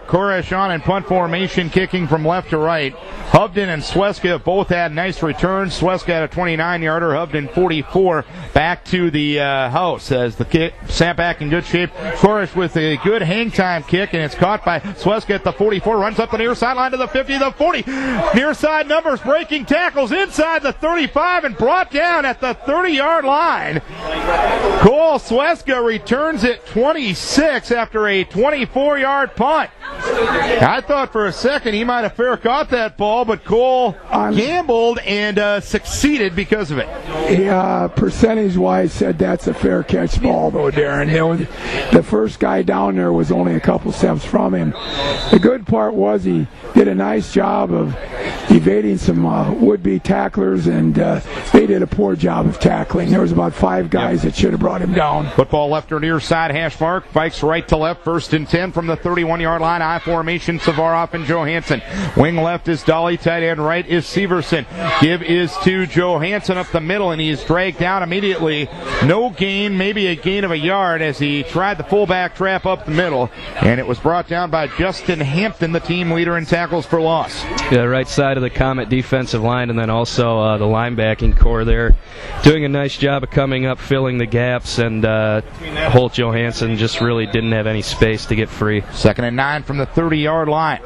Koresh on in punt formation, kicking from left to right. Hovden and Sweska have both had nice returns. Sweska had a 29-yarder, Hovden 44. Back to the house as the kick sent back in good shape. Koresh with a good hang time kick, and it's caught by Sweska at the 44. Runs up the near sideline to the 50, the 40. Near side numbers, breaking tackles inside the 35 and brought down at the 30-yard line. Cole Sweska returns it 26 after a 24-yard punt. I thought for a second he might have fair caught that ball, but Cole gambled and succeeded because of it. Yeah, percentage-wise said that's a fair catch ball, though, Darren. The first guy down there was only a couple steps from him. The good part was he did a nice job of evading some would-be tacklers, and they did a poor job of tackling. There was about 5 guys that should have brought him down. Football left or near side hash mark. Vikes right to left, 1st and 10 from the 31-yard line. I formation, Savarov and Johansson. Wing left is Dolly, tight end right is Severson. Give is to Johansson up the middle, and he is dragged down immediately. No gain, maybe a gain of a yard as he tried the fullback trap up the middle, and it was brought down by Justin Hampton, the team leader in tackles for loss. Yeah, right side of the Comet defensive line, and then also the linebacking core there, doing a nice job of coming up, filling the gaps, and Holt Johansson just really didn't have any space to get free. 2nd and 9 from the 30-yard line.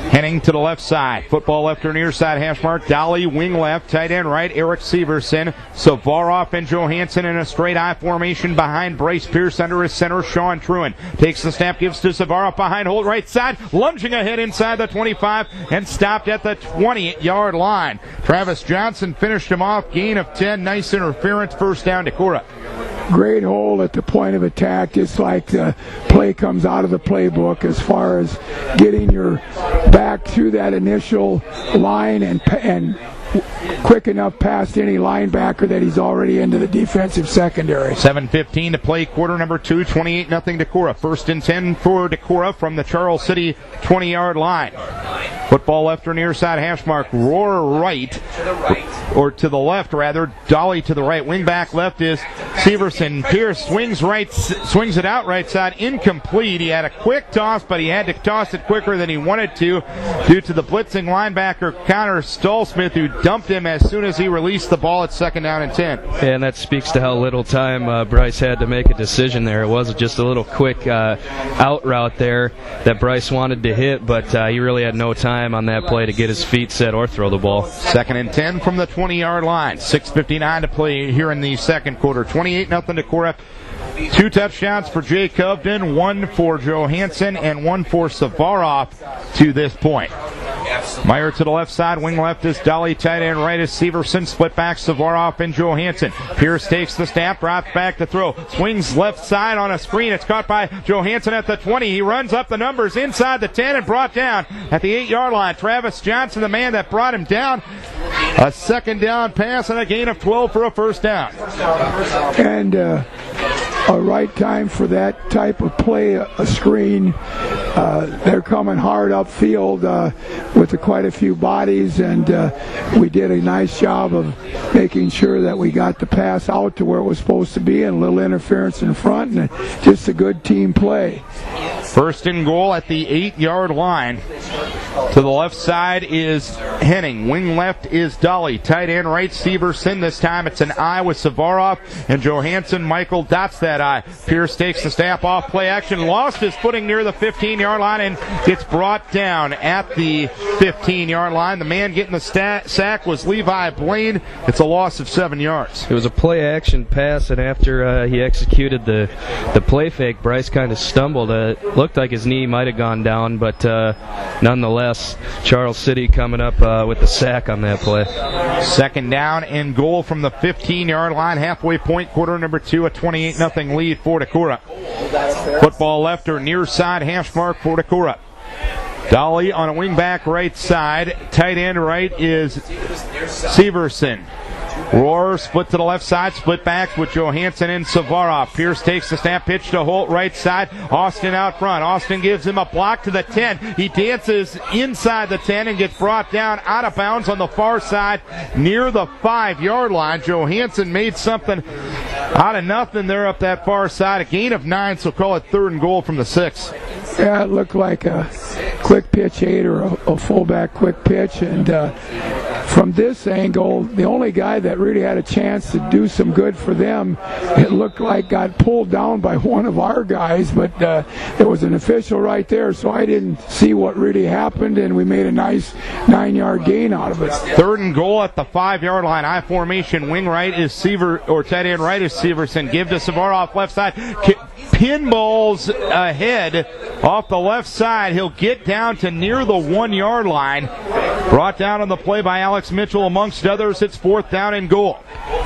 Henning to the left side. Football left or near side hash mark. Dolly wing left. Tight end right. Eric Severson. Savaroff and Johansson in a straight I formation behind Bryce Pierce under his center. Sean Truan takes the snap, gives to Savaroff behind Holt right side. Lunging ahead inside the 25 and stopped at the 20-yard line. Travis Johnson finished him off. Gain of 10. Nice interference. First down, Decorah. Great hold at the point of attack, just like the play comes out of the playbook as far as getting your back through that initial line and quick enough past any linebacker that he's already into the defensive secondary. 7:15 to play, quarter number 2, 28-0 Decorah. 1st and 10 for Decorah from the Charles City 20-yard line. Football left or near side hash mark. Roar right, or to the left rather. Dolly to the right. Wing back left is Severson. Pierce swings it out right side. Incomplete. He had a quick toss, but he had to toss it quicker than he wanted to due to the blitzing linebacker Connor Stallsmith, who dumped him as soon as he released the ball at 2nd down and 10. And that speaks to how little time Bryce had to make a decision there. It was just a little quick out route there that Bryce wanted to hit, but he really had no time on that play to get his feet set or throw the ball. 2nd and 10 from the 20-yard line. 6:59 to play here in the second quarter. 28-0 Decorah. 2 touchdowns for Jay Covden, 1 for Johansson, and 1 for Savaroff to this point. Meyer to the left side, wing left is Dolly, tight end right is Severson, split back Savaroff and Johansson. Pierce takes the snap, drops back to throw, swings left side on a screen. It's caught by Johansson at the 20. He runs up the numbers inside the 10 and brought down at the 8-yard line. Travis Johnson, the man that brought him down. A 2nd down pass and a gain of 12 for a first down. And a right time for that type of play, a screen. They're coming hard upfield with quite a few bodies, and we did a nice job of making sure that we got the pass out to where it was supposed to be, and a little interference in front, and just a good team play. 1st and goal at the 8-yard line. To the left side is Henning. Wing left is Dolly. Tight end right, Severson. This time it's an I with Savaroff, and Johansson Michael dots that I. Pierce takes the snap off play action. Lost his footing near the 15-yard line and gets brought down at the 15-yard line. The man getting the sack was Levi Blaine. It's a loss of 7 yards. It was a play action pass, and after he executed the play fake, Bryce kind of stumbled. It looked like his knee might have gone down, but nonetheless, Charles City coming up with the sack on that play. 2nd down and goal from the 15-yard line, halfway point, quarter number 2, a 28-0 lead for Decorah. Football left or near side hash mark for Decorah. Dolly on a wing back right side. Tight end right is Severson. Roar split to the left side, split backs with Johansson and Savaroff. Pierce takes the snap, pitch to Holt right side. Austin out front. Austin gives him a block to the 10. He dances inside the 10 and gets brought down out of bounds on the far side near the 5-yard line. Johansson made something out of nothing there up that far side. A gain of 9, so call it 3rd and goal from the 6. Yeah, it looked like a quick pitch 8 or a fullback quick pitch, and from this angle, the only guy that really had a chance to do some good for them, it looked like got pulled down by one of our guys, but there was an official right there, so I didn't see what really happened, and we made a nice 9-yard gain out of it. 3rd and goal at the 5-yard line. I formation, wing right is tight end right is Severson. Give to Savaroff left side. Pinballs ahead off the left side. He'll get down to near the 1-yard line. Brought down on the play by Alex Mitchell amongst others. It's 4th down and goal.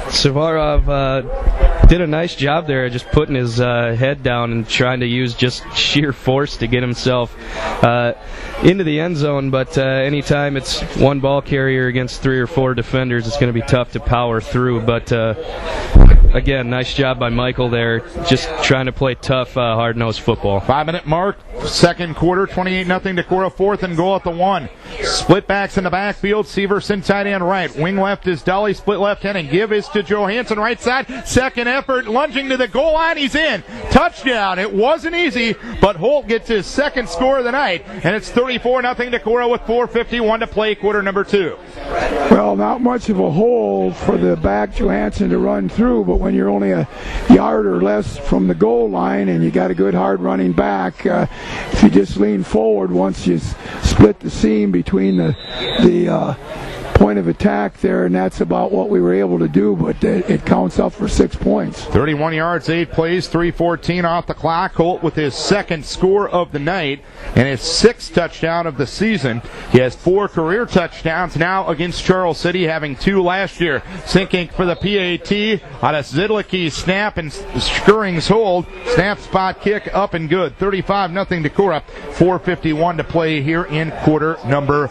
Savarov did a nice job there, just putting his head down and trying to use just sheer force to get himself into the end zone. But anytime it's one ball carrier against 3 or 4 defenders, it's going to be tough to power through. But again, nice job by Michael there, just trying to play tough, hard-nosed football. 5-minute mark, second quarter, 28-0 Decorah, 4th and goal at the 1. Split backs in the backfield. Severson tight end right. Wing left is Dolly. Split left hand and give is to Johansson right side. Second effort, lunging to the goal line. He's in. Touchdown. It wasn't easy, but Holt gets his second score of the night, and it's 34-0 Decorah with 4:51 to play, quarter number 2. Well, not much of a hole for the back Johansson to run through, but when you're only a yard or less from the goal line and you got a good hard running back, if you just lean forward once you split the seam between the point of attack there, and that's about what we were able to do, but it counts up for 6 points. 31 yards, 8 plays, 3:14 off the clock. Holt with his second score of the night and his 6th touchdown of the season. He has 4 career touchdowns now against Charles City, having 2 last year. Sinking for the PAT on a Zidlicki snap and Skirring's hold. Snap, spot, kick, up and good. 35-0 Decorah. 4:51 to play here in quarter number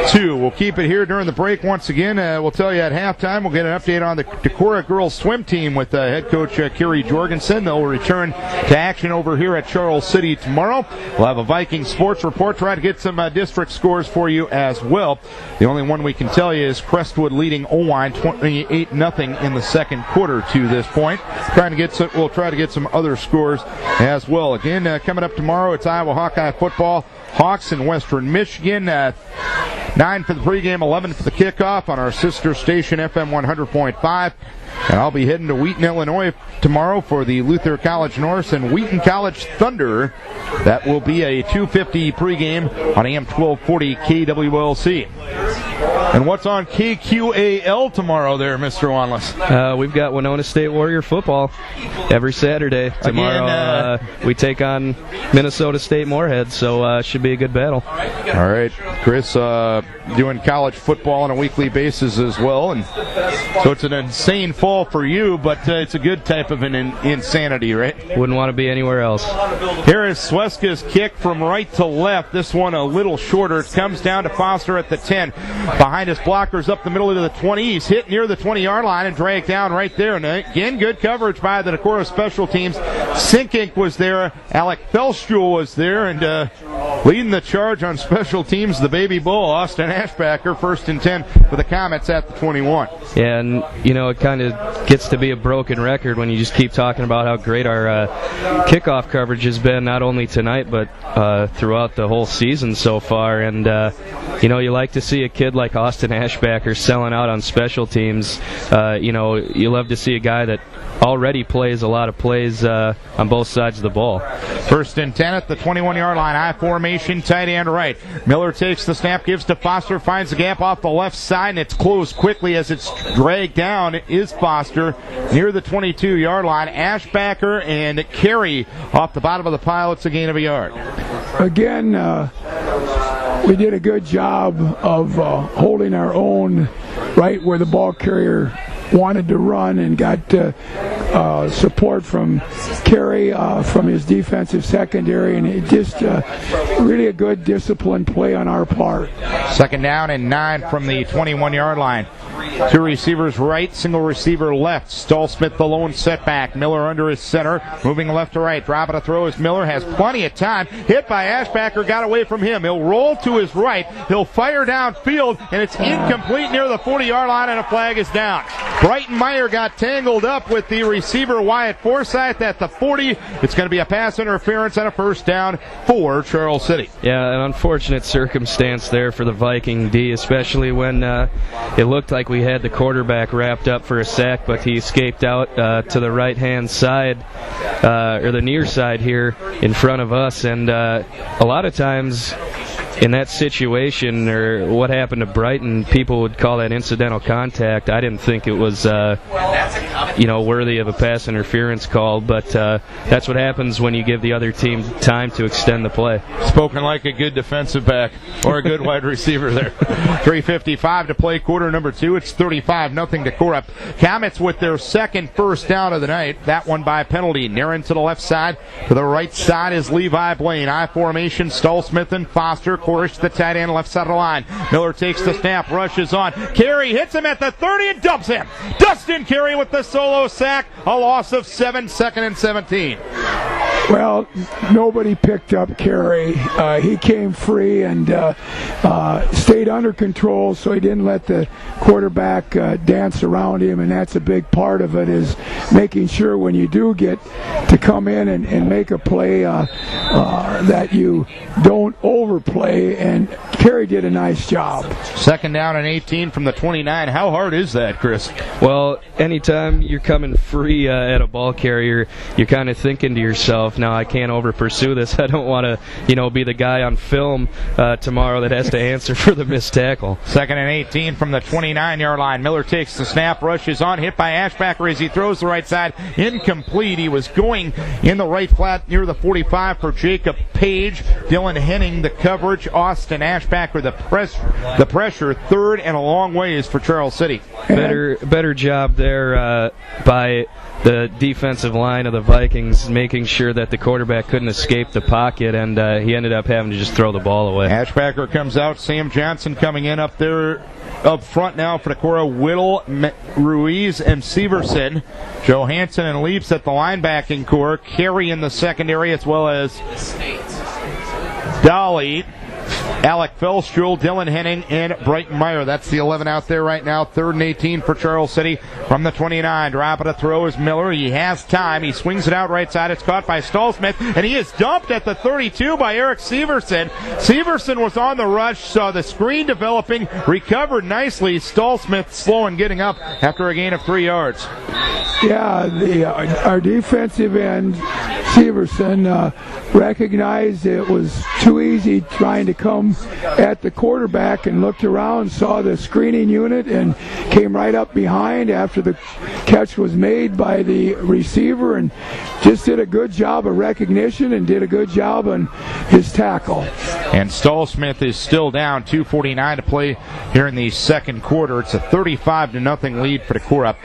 2. We'll keep it here during the break once again. We'll tell you at halftime. We'll get an update on the Decorah girls swim team with head coach Kerry Jorgensen. They'll return to action over here at Charles City tomorrow. We'll have a Viking sports report. Try to get some district scores for you as well. The only one we can tell you is Crestwood leading Owine 28-0 in the second quarter to this point. We'll try to get some other scores as well. Again, coming up tomorrow, it's Iowa Hawkeye football. Hawks in Western Michigan. 9 for the pregame, 11 for the kickoff on our sister station FM 100.5. And I'll be heading to Wheaton, Illinois tomorrow for the Luther College Norse and Wheaton College Thunder. That will be a 2:50 pregame on AM 1240 KWLC. And what's on KQAL tomorrow there, Mr. Wanless? We've got Winona State Warrior football every Saturday. Tomorrow we take on Minnesota State Moorhead, so should be a good battle. All right, Chris, doing college football on a weekly basis as well, and so it's an insane fall for you, but it's a good type of an insanity, right? Wouldn't want to be anywhere else. Here is Sweska's kick from right to left. This one a little shorter. It comes down to Foster at the 10. Behind his blockers up the middle to the 20. He's hit near the 20-yard line and dragged down right there. And again, good coverage by the Decorah special teams. Sinkink was there. Alec Felstuhl was there. And leading the charge on special teams, the baby bull, Austin Ashbacker, 1st and 10 for the Comets at the 21. Yeah, and, it kind of gets to be a broken record when you just keep talking about how great our kickoff coverage has been, not only tonight, but throughout the whole season so far. And, you like to see a kid like Austin Ashbacker selling out on special teams. You love to see a guy that already plays a lot of plays on both sides of the ball. 1st and 10 at the 21-yard line. I formation, tight end right. Miller takes the snap, gives to Foster, finds the gap off the left side, and it's closed quickly as it's dragged down. It is Foster near the 22-yard line. Ashbacker and Carey off the bottom of the pile. It's a gain of a yard. Again, we did a good job of holding our own right where the ball carrier wanted to run, and got support from Carey from his defensive secondary, and it just really a good disciplined play on our part. 2nd down and 9 from the 21-yard line. 2 receivers right, single receiver left. Stallsmith the lone setback. Miller under his center, moving left to right. Dropping a throw as Miller has plenty of time. Hit by Ashbacker, got away from him. He'll roll to his right. He'll fire downfield, and it's incomplete near the 40-yard line, and a flag is down. Brighton Meyer got tangled up with the receiver Wyatt Forsyth at the 40. It's going to be a pass interference and a 1st down for Charles City. Yeah, an unfortunate circumstance there for the Viking D, especially when it looked like we had the quarterback wrapped up for a sack, but he escaped out to the right-hand side, or the near side here in front of us. And a lot of times in that situation, or what happened to Brighton, people would call that incidental contact. I didn't think it was worthy of a pass interference call, but that's what happens when you give the other team time to extend the play. Spoken like a good defensive back or a good wide receiver there. 3:55 to play, quarter number 2. It's 35-0 Decorah. Comets with their second 1st down of the night. That one by penalty. Nairn to the left side. To the right side is Levi Blaine. I formation, Stallsmith and Foster. Corish the tight end, left side of the line. Miller takes the snap, rushes on. Carey hits him at the 30 and dumps him. Dustin Carey with the solo sack. A loss of 7, 2nd and 17. Well, nobody picked up Carey. He came free and stayed under control, so he didn't let the quarterback dance around him, and that's a big part of it, is making sure when you do get to come in and make a play that you don't overplay, and Carey did a nice job. Second down and 18 from the 29. How hard is that, Chris? Well, anytime you're coming free at a ball carrier, you're kind of thinking to yourself, now I can't over-pursue this. I don't want to, be the guy on film tomorrow that has to answer for the missed tackle. Second and 18 from the 29-yard line. Miller takes the snap, rushes on, hit by Ashbacker as he throws the right side. Incomplete. He was going in the right flat near the 45 for Jacob Page. Dylan Henning, the coverage. Austin Ashbacker, the pressure. Third and a long ways for Charles City. Better job there by the defensive line of the Vikings, making sure that the quarterback couldn't escape the pocket, and he ended up having to just throw the ball away. Ashbacker comes out. Sam Johnson coming in up there up front now for Decorah. Whittle, Ruiz, and Severson. Johansson and Leaps at the linebacking core. Carey in the secondary, as well as Dolly, Alec Felstrel, Dylan Henning, and Brighton Meyer. That's the 11 out there right now. Third and 18 for Charles City from the 29. Dropping a throw is Miller. He has time. He swings it out right side. It's caught by Stallsmith, and he is dumped at the 32 by Eric Severson. Severson was on the rush, saw the screen developing, recovered nicely. Stallsmith slow in getting up after a gain of 3 yards. Yeah, our defensive end, Severson, recognized it was too easy trying to come at the quarterback and looked around, saw the screening unit, and came right up behind after the catch was made by the receiver, and just did a good job of recognition and did a good job on his tackle. And Stallsmith is still down. 2:49 to play here in the second quarter. It's a 35-0 lead for Decorah.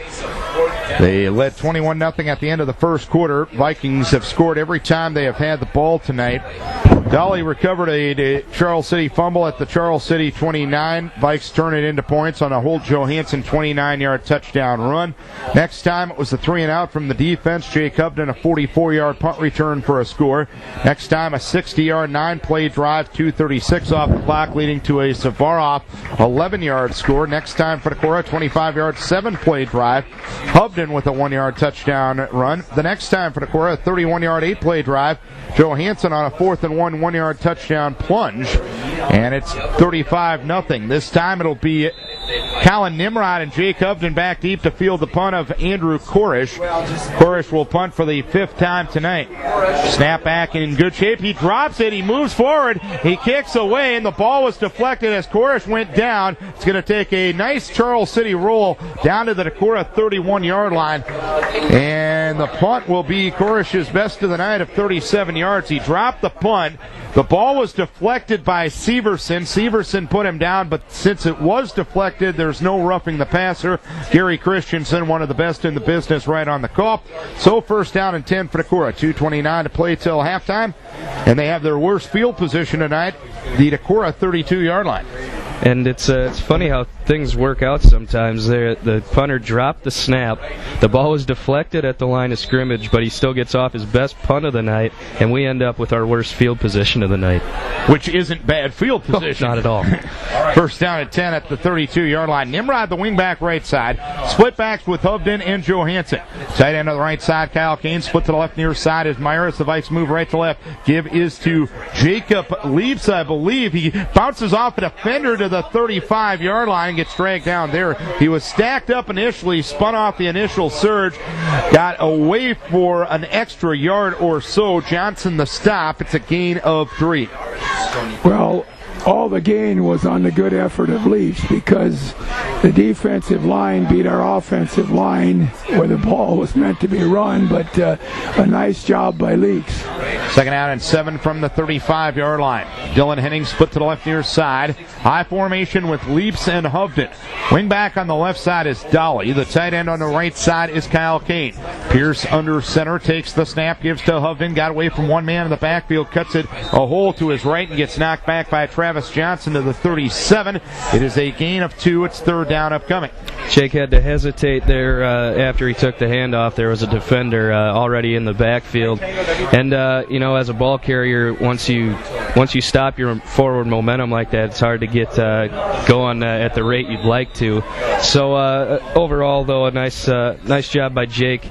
They led 21-0 at the end of the first quarter. Vikings have scored every time they have had the ball tonight. Dolly recovered a Charles City fumble at the Charles City 29. Vikes turn it into points on a Holt Johansson 29-yard touchdown run. Next time it was a 3-and-out from the defense. Jake Hubden a 44-yard punt return for a score. Next time a 60-yard 9-play drive, 2:36 off the clock, leading to a Savarov 11-yard score. Next time for Decorah, 25-yard 7-play drive. Hubden with a 1-yard touchdown run. The next time for Decorah, a 31-yard 8-play drive. Johansson on a 4th and 1-1-yard touchdown plunge. And it's 35-0. This time it'll be Colin Nimrod and Jake Hubden back deep to field the punt of Andrew Korish. Korish will punt for the 5th time tonight. Snap back in good shape. He drops it. He moves forward. He kicks away, and the ball was deflected as Korish went down. It's going to take a nice Charles City roll down to the Decorah 31-yard line. And the punt will be Korish's best of the night of 37 yards. He dropped the punt. The ball was deflected by Severson. Severson put him down, but since it was deflected, there's no roughing the passer. Gary Christensen, one of the best in the business, right on the call. So first down and 10 for Decorah. 2:29 to play till halftime. And they have their worst field position tonight, the Decorah 32-yard line. And it's funny how things work out sometimes. The punter dropped the snap. The ball was deflected at the line of scrimmage, but he still gets off his best punt of the night, and we end up with our worst field position of the night. Which isn't bad field position. Not at all. First down at 10 at the 32-yard line. Nimrod, the wingback right side. Split backs with Hubden and Johansson. Tight end on the right side, Kyle Kane. Split to the left near side is Meyer as the Vikes move right to left. Give is to Jacob Leaps, I believe. He bounces off a defender to the 35-yard line, gets dragged down there. He was stacked up initially, spun off the initial surge, got away for an extra yard or so. Johnson the stop. It's a gain of 3. Well, all the gain was on the good effort of Leafs because the defensive line beat our offensive line where the ball was meant to be run, but a nice job by Leafs. Second out and 7 from the 35-yard line. Dylan Henning split to the left near side. High formation with Leaps and Hubden. Wing back on the left side is Dolly. The tight end on the right side is Kyle Kane. Pierce under center, takes the snap, gives to Hubden. Got away from one man in the backfield, cuts it a hole to his right and gets knocked back by Travis Johnson to the 37. It is a gain of 2. It's third down upcoming. Jake had to hesitate there after he took the handoff. There was a defender already in the backfield. And, as a ball carrier, once you stop your forward momentum like that, it's hard to get going at the rate you'd like to. So overall, though, a nice job by Jake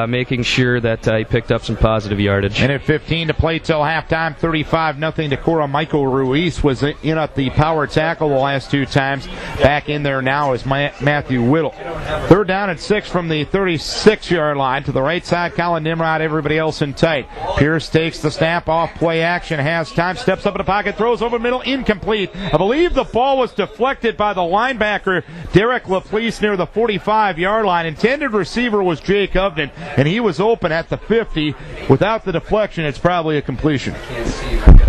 making sure that he picked up some positive yardage. And at 15 to play till halftime, 35-0 Decorah. Michael Ruiz was in at the power tackle the last two times. Back in there now is Matthew Whittle. 3rd down and 6 from the 36-yard line. To the right side, Colin Nimrod, everybody else in tight. Pierce takes the snap, off play action, has time, steps up in the pocket, throws over middle, incomplete. I believe the ball was deflected by the linebacker, Derek LaPlice, near the 45-yard line. Intended receiver was Jake Hovden, and he was open at the 50. Without the deflection, it's probably a completion.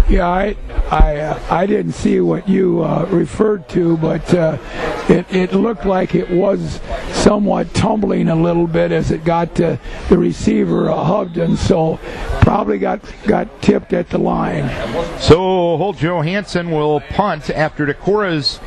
Yeah, I didn't see what you referred to, but it looked like it was somewhat tumbling a little bit as it got to the receiver, Hovden, so probably got tipped at the line. So Holt Johansson will punt after Decorah's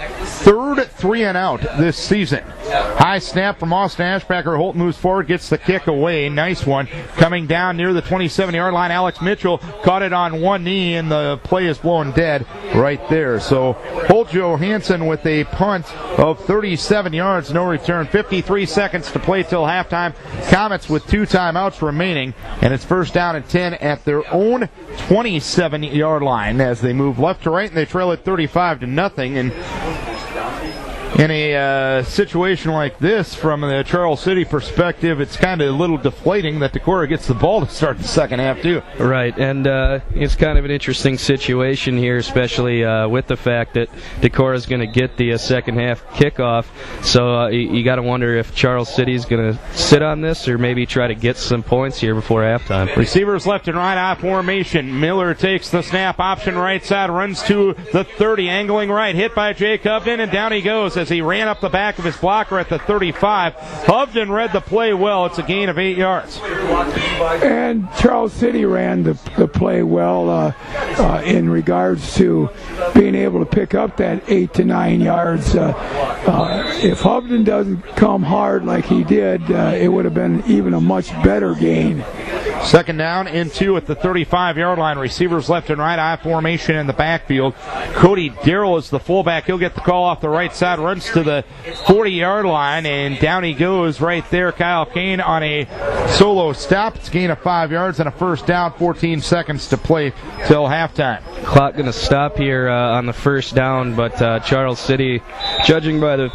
3rd 3-and-out this season. High snap from Austin Ashbacker. Holt moves forward, gets the kick away. Nice one. Coming down near the 27-yard line, Alex Mitchell caught it on one knee, and the play is blown dead right there. So Holt Johansson with a punt of 37 yards, no return. 53 seconds to play till halftime. Comets with 2 timeouts remaining, and it's 1st down and 10 at their own 27-yard line as they move left to right, and they trail it 35-0. And in a situation like this, from the Charles City perspective, it's kind of a little deflating that Decorah gets the ball to start the second half, too. Right, and it's kind of an interesting situation here, especially with the fact that Decorah is going to get the second half kickoff. So you got to wonder if Charles City is going to sit on this or maybe try to get some points here before halftime. Receivers left and right, I formation. Miller takes the snap, option right side, runs to the 30, angling right, hit by Jake Hovden, and down he goes as he ran up the back of his blocker at the 35. Hovden read the play well. It's a gain of 8 yards. And Charles City ran the play well in regards to being able to pick up that 8 to 9 yards. If Hovden doesn't come hard like he did, it would have been even a much better gain. 2nd down and 2 at the 35-yard line. Receivers left and right, I formation in the backfield. Cody Darrell is the fullback. He'll get the call off the right side, runs to the 40-yard line, and down he goes right there. Kyle Kane on a solo stop. It's a gain of 5 yards and a 1st down, 14 seconds to play till halftime. Clock going to stop here on the 1st down, but Charles City, judging by the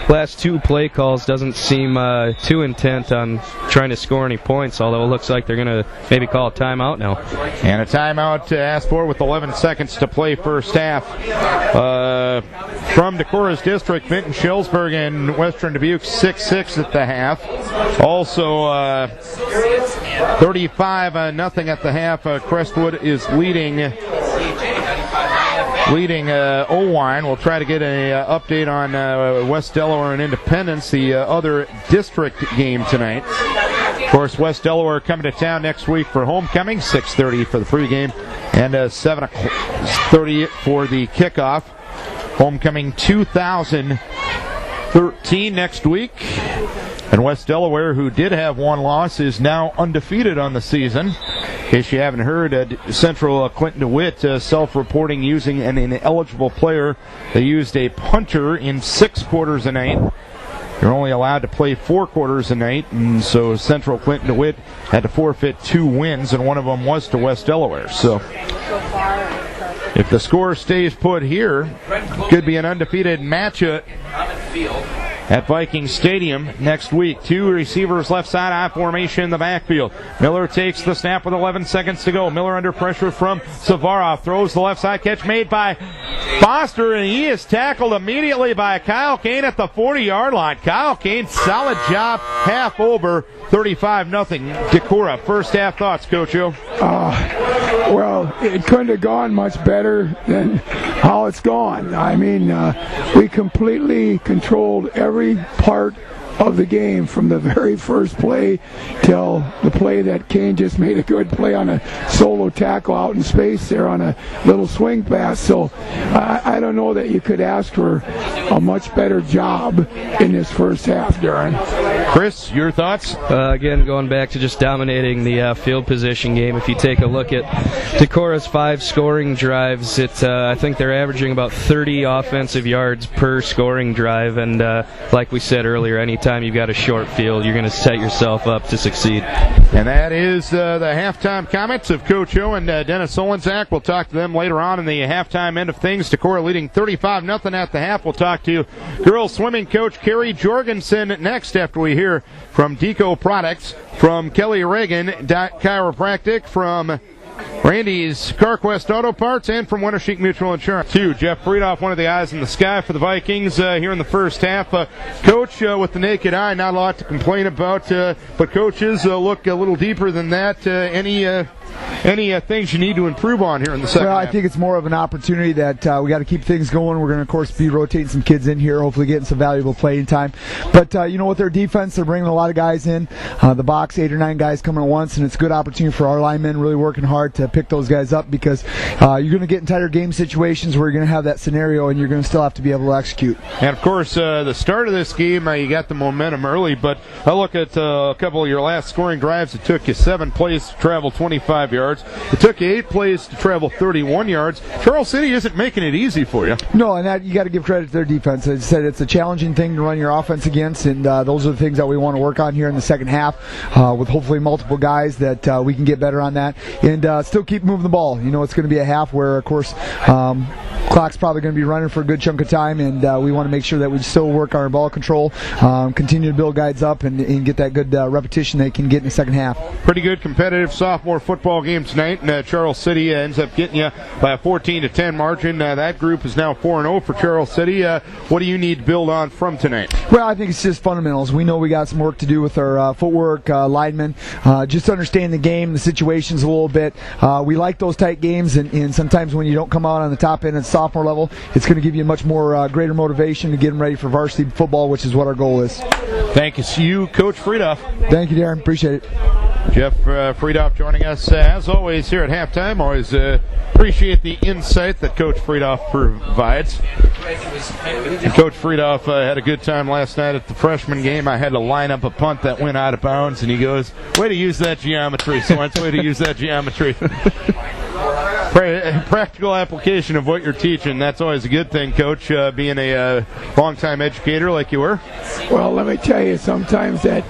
last 2 play calls, doesn't seem too intent on trying to score any points, although it looks like they're going to maybe call a timeout now. And a timeout to ask for with 11 seconds to play first half. From Decorah's district, Vinton Shellsburg and Western Dubuque 6-6 at the half. Also 35-0 at the half. Crestwood is leading Owine. We'll try to get an update on West Delaware and Independence, the other district game tonight. Of course, West Delaware coming to town next week for homecoming, 6:30 for the pregame, and 7:30 for the kickoff. Homecoming 2013 next week. And West Delaware, who did have 1 loss, is now undefeated on the season. In case you haven't heard, Central Clinton DeWitt self-reporting using an ineligible player. They used a punter in 6 quarters a night. You're only allowed to play 4 quarters a night, and so Central Clinton DeWitt had to forfeit 2 wins, and one of them was to West Delaware. So if the score stays put here, could be an undefeated matchup at Viking Stadium next week. 2 receivers left side, I formation in the backfield. Miller takes the snap with 11 seconds to go. Miller under pressure from Savarov. Throws the left side, catch made by Foster, and he is tackled immediately by Kyle Kane at the 40-yard line. Kyle Kane, solid job, half over, 35-0 Decorah. First half thoughts, Coach O? Well, it couldn't have gone much better than how it's gone. I mean, we completely controlled every part of the game, from the very first play till the play that Kane just made a good play on a solo tackle out in space there on a little swing pass. So I don't know that you could ask for a much better job in this first half, Darren. Chris, your thoughts? Again, going back to just dominating the field position game. If you take a look at Decorah's 5 scoring drives, I think they're averaging about 30 offensive yards per scoring drive. And like we said earlier, anytime you've got a short field, you're going to set yourself up to succeed. And that is the halftime comments of Coach O and Dennis Solenzak. We'll talk to them later on in the halftime end of things. Decorah leading 35-0 at the half. We'll talk to girls swimming coach Carrie Jorgensen next after we hear from Deco Products, from Kelly Reagan Chiropractic, from Randy's CarQuest Auto Parts, and from Wintersheik Mutual Insurance. Jeff Friedoff, one of the eyes in the sky for the Vikings here in the first half. Coach, with the naked eye, not a lot to complain about, but coaches look a little deeper than that. Any things you need to improve on here in the second half? I think it's more of an opportunity that we got to keep things going. We're going to, of course, be rotating some kids in here, hopefully getting some valuable playing time. But, with their defense, they're bringing a lot of guys in. The box, 8 or 9 guys coming at once, and it's a good opportunity for our linemen really working hard to pick those guys up, because you're going to get in tighter game situations where you're going to have that scenario, and you're going to still have to be able to execute. And, of course, the start of this game, you got the momentum early, but I look at a couple of your last scoring drives. It took you 7 plays to travel 25 yards. It took you 8 plays to travel 31 yards. Charles City isn't making it easy for you. No, and that you got to give credit to their defense. As I said, it's a challenging thing to run your offense against, and those are the things that we want to work on here in the second half, with hopefully multiple guys that we can get better on that, and still keep moving the ball. It's going to be a half where, of course, clock's probably going to be running for a good chunk of time, and we want to make sure that we still work on our ball control, continue to build guys up, and get that good repetition they can get in the second half. Pretty good competitive sophomore football game tonight, and Charles City ends up getting you by a 14-10 margin. That group is now 4-0 for Charles City. What do you need to build on from tonight? Well, I think it's just fundamentals. We know we got some work to do with our footwork, linemen, just understand the game, the situations a little bit. We like those tight games, and sometimes when you don't come out on the top end at sophomore level, it's going to give you much more greater motivation to get them ready for varsity football, which is what our goal is. Thank you, Coach Friedoff. Thank you, Darren. Appreciate it. Jeff Friedoff joining us, as always, here at halftime. Always appreciate the insight that Coach Friedoff provides. And Coach Friedoff had a good time last night at the freshman game. I had to line up a punt that went out of bounds, and he goes, way to use that geometry, Swentz, way to use that geometry. Practical application of what you're teaching. That's always a good thing, Coach, being a long-time educator like you were. Well, let me tell you, sometimes that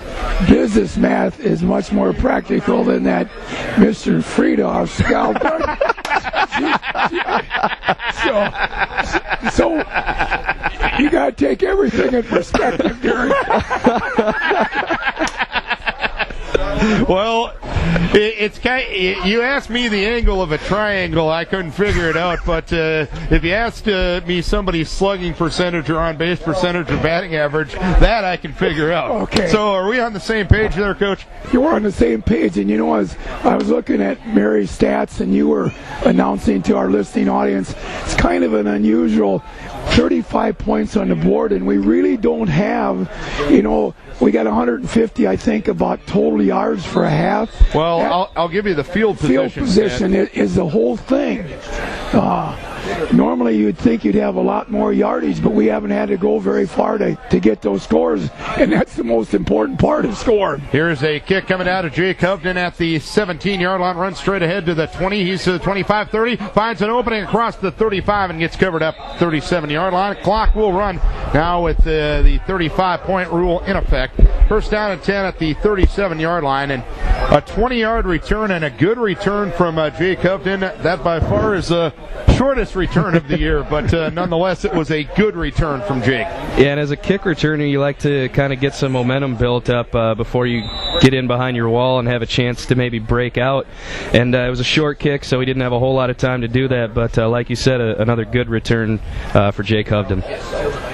business math is much more practical than that Mr. Friedoff scalp. So you got to take everything in perspective, Gary. Well, it's you asked me the angle of a triangle, I couldn't figure it out. But if you asked me somebody's slugging percentage or on base percentage or batting average, that I can figure out. Okay. So are we on the same page there, Coach? You were on the same page, and as I was looking at Mary's stats, and you were announcing to our listening audience, it's kind of an unusual 35 points on the board, and we really don't have, we got 150, I think, about total yards for a half. Well, I'll give you the field position. Field position is the whole thing. Normally you'd think you'd have a lot more yardage, but we haven't had to go very far to get those scores, and that's the most important part of scoring. Here's a kick coming out of Jake Hovden at the 17-yard line, runs straight ahead to the 20. He's to the 25-30, finds an opening across the 35 and gets covered up 37-yard line. Clock will run now with the 35-point rule in effect. First down and 10 at the 37-yard line, and a 20-yard return and a good return from Jake Hovden. That by far is the shortest return of the year, but nonetheless it was a good return from Jake. Yeah, and as a kick returner, you like to kind of get some momentum built up before you get in behind your wall and have a chance to maybe break out. And it was a short kick, so he didn't have a whole lot of time to do that, but like you said, another good return for Jake Hovden.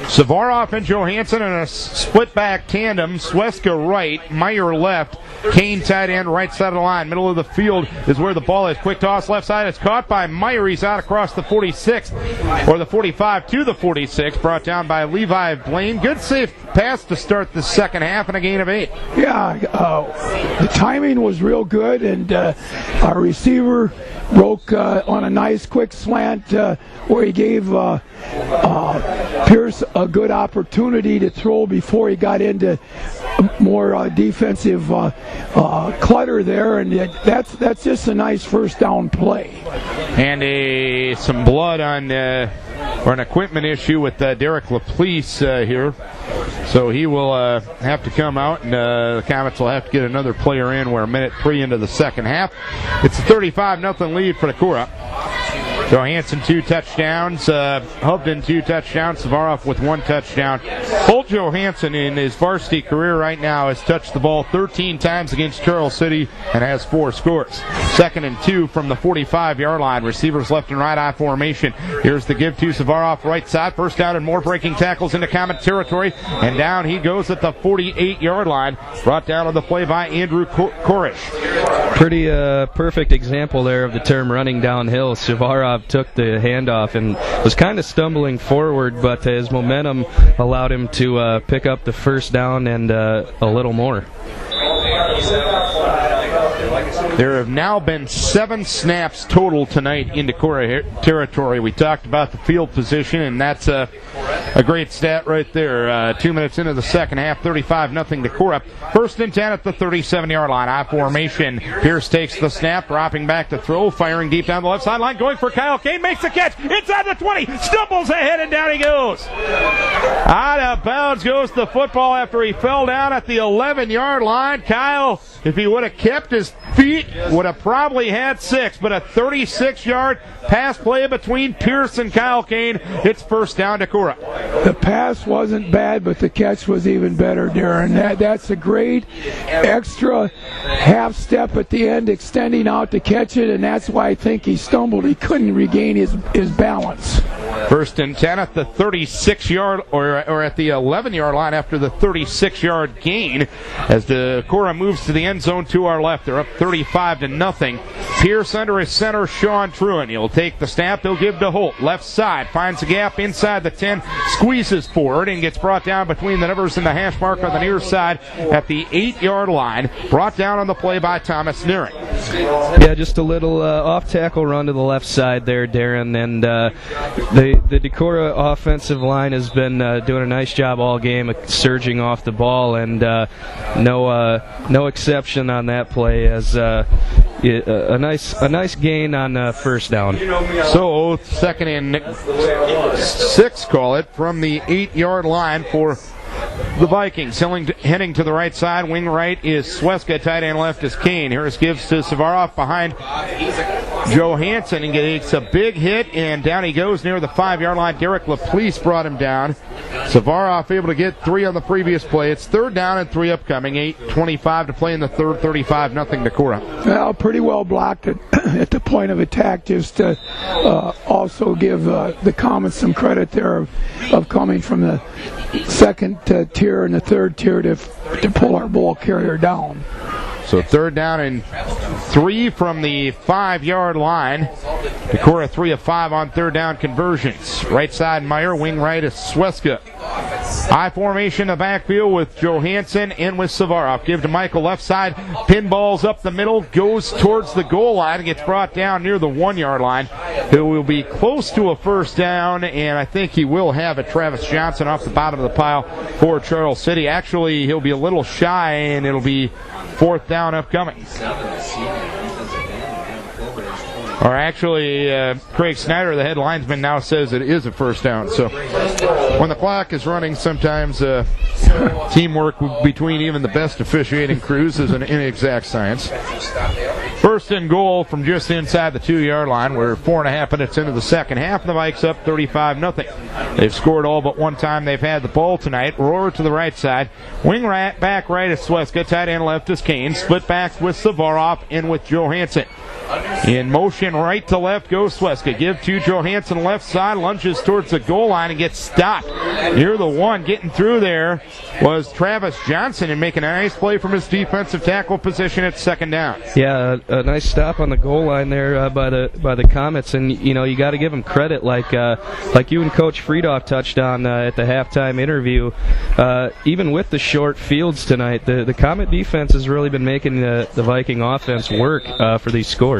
Savarov and Johansson in a split-back tandem. Sweska right, Meyer left, Kane tight end right side of the line. Middle of the field is where the ball is. Quick toss left side. It's caught by Meyer. He's out across the 46, or the 45 to the 46, brought down by Levi Blaine. Good safe pass to start the second half and a gain of 8. Yeah, the timing was real good, and our receiver broke on a nice quick slant where he gave Pierce a good opportunity to throw before he got into more defensive clutter there, and that's just a nice first down play. And some blood on or an equipment issue with Derek LaPlease here. So he will have to come out, and the Comets will have to get another player in. We're a minute 3 into the second half. It's a 35-0 lead for Decorah. Johansson 2 touchdowns, Hubden 2 touchdowns, Savaroff with 1 touchdown. Holt Johansson in his varsity career right now has touched the ball 13 times against Charles City and has 4 scores. 2nd and 2 from the 45-yard line. Receivers left and right eye formation. Here's the give to Savaroff right side. First down and more, breaking tackles into Comet territory, and down he goes at the 48-yard line. Brought down on the play by Andrew Korish. Pretty perfect example there of the term running downhill. Savaroff took the handoff and was kind of stumbling forward, but his momentum allowed him to pick up the first down and a little more. There have now been 7 snaps total tonight in Decorah territory. We talked about the field position, and that's a great stat right there. 2 minutes into the second half, 35-0 Decorah. 1st and 10 at the 37-yard line. I formation. Pierce takes the snap, dropping back to throw, firing deep down the left sideline, going for Kyle Kane, makes the catch inside the 20, stumbles ahead, and down he goes. Out of bounds goes the football after he fell down at the 11-yard line. Kyle, if he would have kept his feet, would have probably had 6, but a 36-yard pass play between Pierce and Kyle Kane. It's first down Decorah. The pass wasn't bad, but the catch was even better, Darren. That's a great extra half step at the end, extending out to catch it, and that's why I think he stumbled. He couldn't regain his balance. 1st and 10 at the 36-yard or at the 11-yard line after the 36-yard gain as Decorah moves to the end zone to our left. They're up 35-0. Pierce under his center, Sean Truan. He'll take the snap. He'll give to Holt. Left side. Finds a gap inside the 10. Squeezes forward and gets brought down between the numbers and the hash mark on the near side at the 8-yard line. Brought down on the play by Thomas Niering. Yeah, just a little off-tackle run to the left side there, Darren. And the Decorah offensive line has been doing a nice job all game surging off the ball, and no exception on that play as a nice gain on first down. So 2nd and 6, call it, from the 8-yard line for the Vikings. Heading to the right side. Wing right is Sweska. Tight end left is Kane. Here's gives to Savaroff behind Johansson, and gets a big hit, and down he goes near the 5-yard line. Derek LaPlease brought him down. Savaroff able to get 3 on the previous play. It's 3rd down and 3 upcoming. 8:25 to play in the third. 35-0 Decorah. Well, pretty well blocked at the point of attack. Just to also give the Comets some credit there of coming from the second tier and the third tier to pull our ball carrier down. So 3rd down and 3 from the 5-yard line. Decorah 3 of 5 on 3rd down conversions. Right side Meyer, wing right is Sweska. High formation in the backfield with Johansson and with Savaroff. Give to Michael left side. Pinballs up the middle, goes towards the goal line and gets brought down near the 1-yard line. It will be close to a first down, and I think he will have it. Travis Johnson off the bottom of the pile for Charles City. Actually, he'll be a little shy, and it'll be 4th down upcoming. Or actually, Craig Snyder, the head linesman, now says it is a first down. So when the clock is running, sometimes teamwork between even the best officiating crews is an inexact science. 1st and goal from just inside the 2-yard line. We're 4.5 minutes into the second half, and the Vikes up 35-0. They've scored all but one time they've had the ball tonight. Roar to the right side. Wing right, back right is Sweska. Tight end left is Kane. Split backs with Savaroff and with Johansson. In motion right to left goes Sweska. Give to Johansson left side, lunges towards the goal line and gets stopped. Near the one, getting through there was Travis Johnson and making a nice play from his defensive tackle position at second down. Yeah, a nice stop on the goal line there by the Comets, and you got to give them credit, like you and Coach Friedoff touched on at the halftime interview. Even with the short fields tonight, the Comet defense has really been making the Viking offense work for these scores.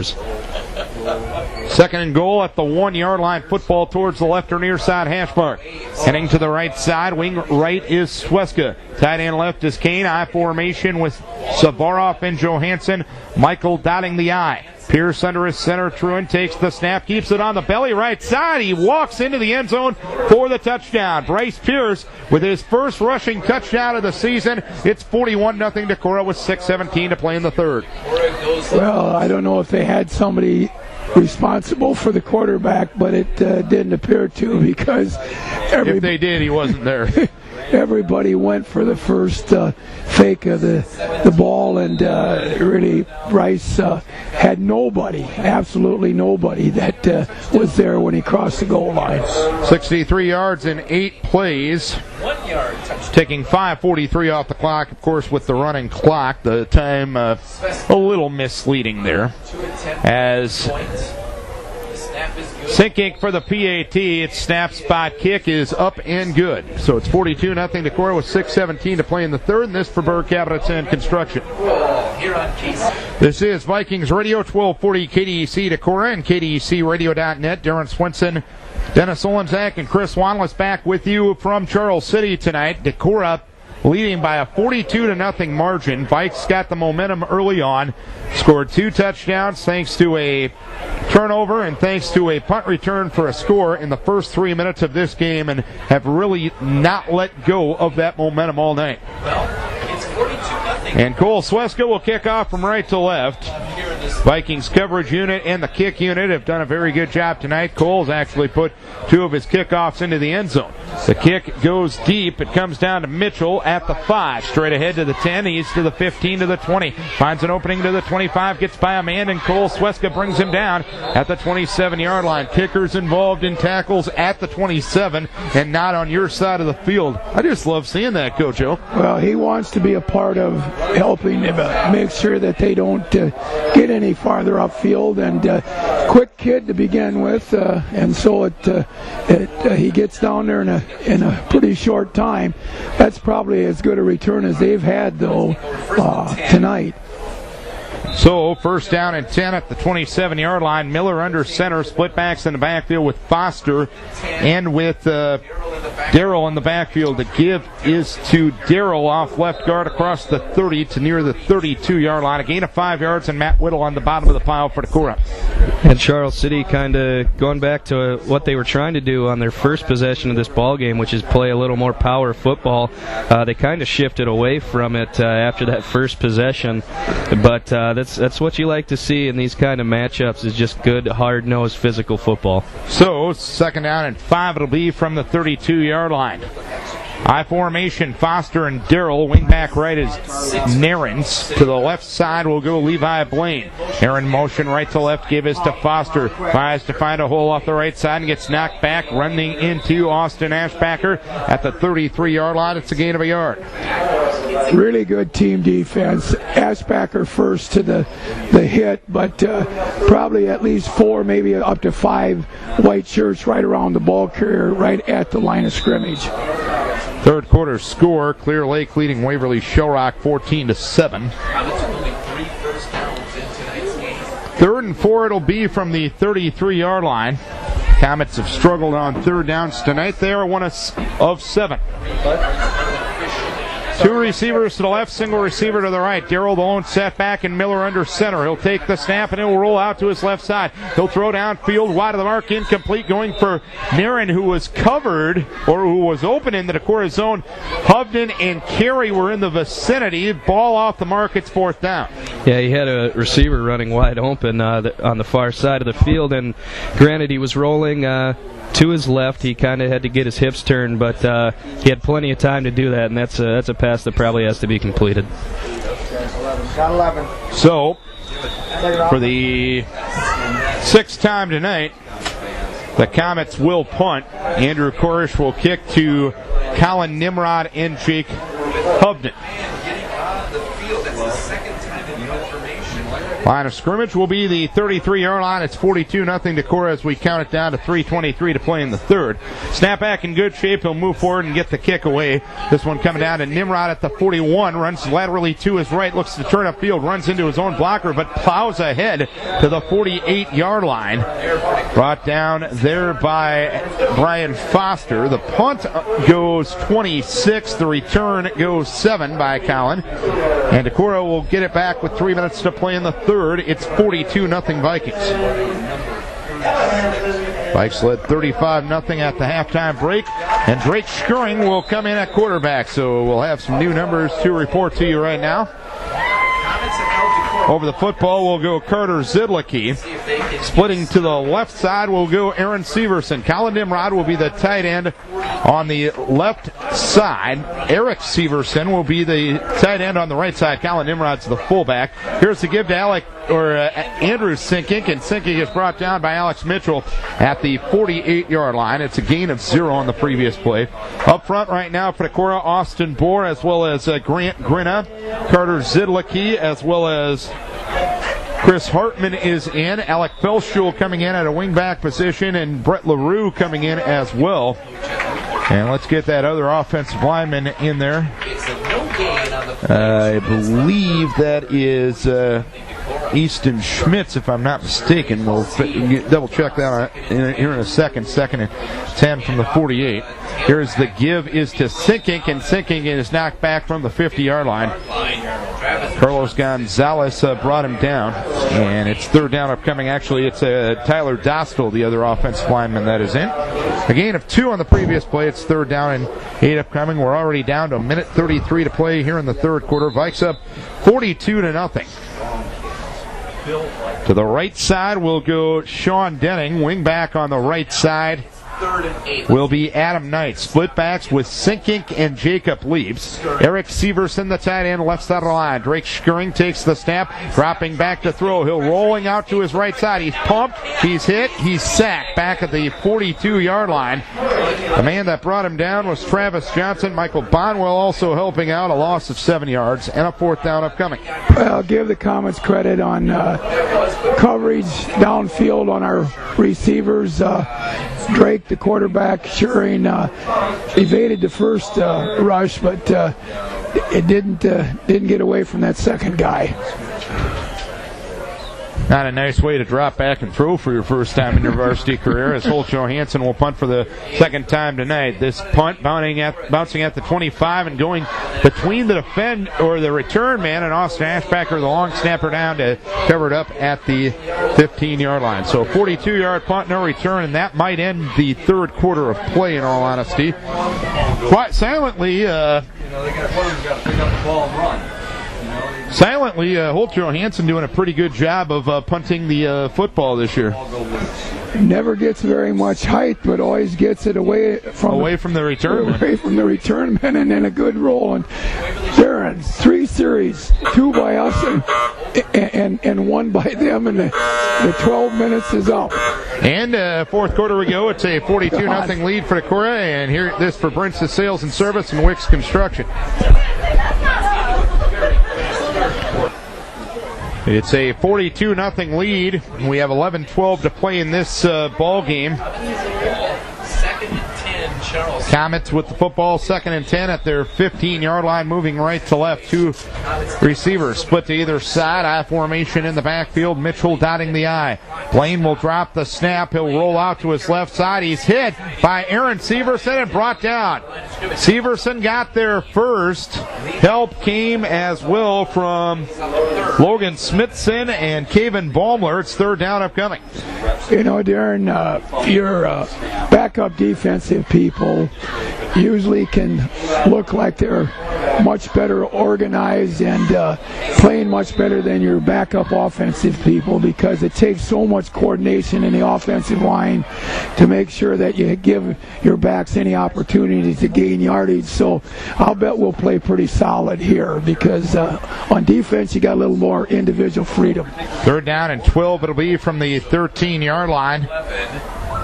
Second and goal at the 1-yard line. Football towards the left or near side hash mark. Heading to the right side. Wing right is Sweska. Tight end left is Kane. I formation with Savaroff and Johansson. Michael dotting the I. Pierce under his center. Truin takes the snap. Keeps it on the belly right side. He walks into the end zone for the touchdown. Bryce Pierce with his first rushing touchdown of the season. It's 41-0 Decorah with 6:17 to play in the third. Well, I don't know if they had somebody responsible for the quarterback, but it didn't appear to, because if they did, he wasn't there. Everybody went for the first fake of the ball, and really Rice had nobody, absolutely nobody that was there when he crossed the goal line. 63 yards in 8 plays. 1 yard touchdown. Taking 5:43 off the clock, of course, with the running clock. The time a little misleading there. As sinking for the PAT, its snap spot kick is up and good. So it's 42-0 Decorah with 6:17 to play in the third, and this for Berg Cabinets and Construction. This is Vikings Radio, 1240 KDEC Decorah and KDECradio.net. Darren Swenson, Dennis Olenczak, and Chris Wanless back with you from Charles City tonight. Decorah leading by a 42-0 margin. Vikes got the momentum early on, scored 2 touchdowns thanks to a turnover and thanks to a punt return for a score in the first 3 minutes of this game, and have really not let go of that momentum all night. Well, it's 42-0. And Cole Sweska will kick off from right to left. Vikings coverage unit and the kick unit have done a very good job tonight. Cole's actually put 2 of his kickoffs into the end zone. The kick goes deep. It comes down to Mitchell at the 5. Straight ahead to the 10. He's to the 15, to the 20. Finds an opening to the 25. Gets by a man, and Cole Sweska brings him down at the 27-yard line. Kickers involved in tackles at the 27 and not on your side of the field. I just love seeing that, Coach O. Well, he wants to be a part of helping make sure that they don't get any farther upfield, and quick kid to begin with, and so he gets down there in a pretty short time. That's probably as good a return as they've had, though, tonight. So, first down and 10 at the 27-yard line. Miller under center, split backs in the backfield with Foster and with Darrell in the backfield. The give is to Darrell off left guard across the 30 to near the 32-yard line. A gain of 5 yards, and Matt Whittle on the bottom of the pile for Decorah. And Charles City kind of going back to what they were trying to do on their first possession of this ball game, which is play a little more power football. They kind of shifted away from it after that first possession, but that's what you like to see in these kind of matchups, is just good, hard-nosed, physical football. So, second down and 5 it'll be from the 32-yard line. I formation, Foster and Darrell. Wing back right is Narens. To the left side will go Levi Blaine. Aaron motion right to left, give is to Foster. Tries to find a hole off the right side and gets knocked back, running into Austin Ashbacker at the 33-yard line. It's a gain of a yard. Really good team defense. Ashbacker first to the hit, but probably at least 4, maybe up to 5 white shirts right around the ball carrier, right at the line of scrimmage. Third quarter score, Clear Lake leading Waverly Shellrock 14-7. Third and 4 it'll be from the 33-yard line. Comets have struggled on third downs tonight. They are 1 of 7. 2 receivers to the left, single receiver to the right. Darrell the lone setback, and Miller under center. He'll take the snap and he'll roll out to his left side. He'll throw downfield, wide of the mark, incomplete, going for Naren, who was covered, or who was open in the Decorah zone. Hovden and Carey were in the vicinity. Ball off the mark, it's 4th down. Yeah, he had a receiver running wide open on the far side of the field, and granted he was rolling to his left. He kind of had to get his hips turned, but he had plenty of time to do that, and that's a pass that probably has to be completed. So, for the sixth time tonight, the Comets will punt. Andrew Korish will kick to Colin Nimrod and Jake Hubden. Line of scrimmage will be the 33-yard line. It's 42-0 Decorah as we count it down to 3:23 to play in the third. Snap back in good shape. He'll move forward and get the kick away. This one coming down to Nimrod at the 41. Runs laterally to his right. Looks to turn upfield. Runs into his own blocker, but plows ahead to the 48-yard line. Brought down there by Brian Foster. The punt goes 26. The return goes 7 by Colin. And Decorah will get it back with 3 minutes to play in the third. It's 42-0 Vikings. Vikes led 35-0 at the halftime break. And Drake Schuring will come in at quarterback. So we'll have some new numbers to report to you right now. Over the football will go Carter Zidlicki. Splitting to the left side will go Aaron Severson. Colin Nimrod will be the tight end on the left side. Eric Severson will be the tight end on the right side. Colin Nimrod's the fullback. Here's the give to Andrew Sinkink, and Sinkink is brought down by Alex Mitchell at the 48-yard line. It's a gain of 0 on the previous play. Up front right now for Decorah, Austin Bohr, as well as Grant Grinna, Carter Zidlicki, as well as Chris Hartman is in. Alec Felshul coming in at a wingback position, and Brett LaRue coming in as well. And let's get that other offensive lineman in there. I believe that is Easton Schmitz, if I'm not mistaken. We'll double check that here in a second. 2nd and 10 from the 48. Here's the give is to Sinkink, and Sinkink is knocked back from the 50-yard line. Carlos Gonzalez brought him down, and it's third down upcoming. Actually, it's Tyler Dostal, the other offensive lineman that is in. A gain of 2 on the previous play. It's third down and 8 upcoming. We're already down to 1:33 to play here in the third quarter. Vikes up 42-0. To the right side will go Sean Denning. Wing back on the right side will be Adam Knight. Split backs with Sinkink and Jacob Leaps. Eric Severson, the tight end, left side of the line. Drake Schuring takes the snap, dropping back to throw. He'll rolling out to his right side. He's pumped, he's hit, he's sacked back at the 42-yard line. The man that brought him down was Travis Johnson. Michael Bonwell also helping out, a loss of 7 yards, and a fourth down upcoming. Well, give the Comets credit on coverage downfield on our receivers. Drake, the quarterback, Schuring evaded the first rush, but it didn't get away from that second guy. Not a nice way to drop back and throw for your first time in your varsity career, as Holt Johansson will punt for the second time tonight. This punt bouncing at the 25 and going between the the return man and Austin Ashbacker, the long snapper, down to covered up at the 15-yard line. So 42-yard punt, no return, and that might end the third quarter of play, in all honesty. Quite silently, Holt Johansson doing a pretty good job of punting the football this year. Never gets very much height, but always gets it away from the return man, and then a good roll. And Darren, 3 series, 2 by us and 1 by them, and the 12 minutes is up. And fourth quarter we go. It's a 42-0 lead for Decorah, and here this for Brince's Sales and Service and Wicks Construction. It's a 42-0 lead. We have 11-12 to play in this ball game. Comets with the football, 2nd and 10 at their 15-yard line, moving right to left. 2 receivers split to either side. I formation in the backfield. Mitchell dotting the I. Blaine will drop the snap. He'll roll out to his left side. He's hit by Aaron Severson and brought down. Severson got there first. Help came as well from Logan Smithson and Caven Baumler. It's third down upcoming. You know, Darren, your backup defensive people usually can look like they're much better organized and playing much better than your backup offensive people, because it takes so much coordination in the offensive line to make sure that you give your backs any opportunity to gain yardage. So I'll bet we'll play pretty solid here, because on defense you got a little more individual freedom. 3rd down and 12. It'll be from the 13-yard line.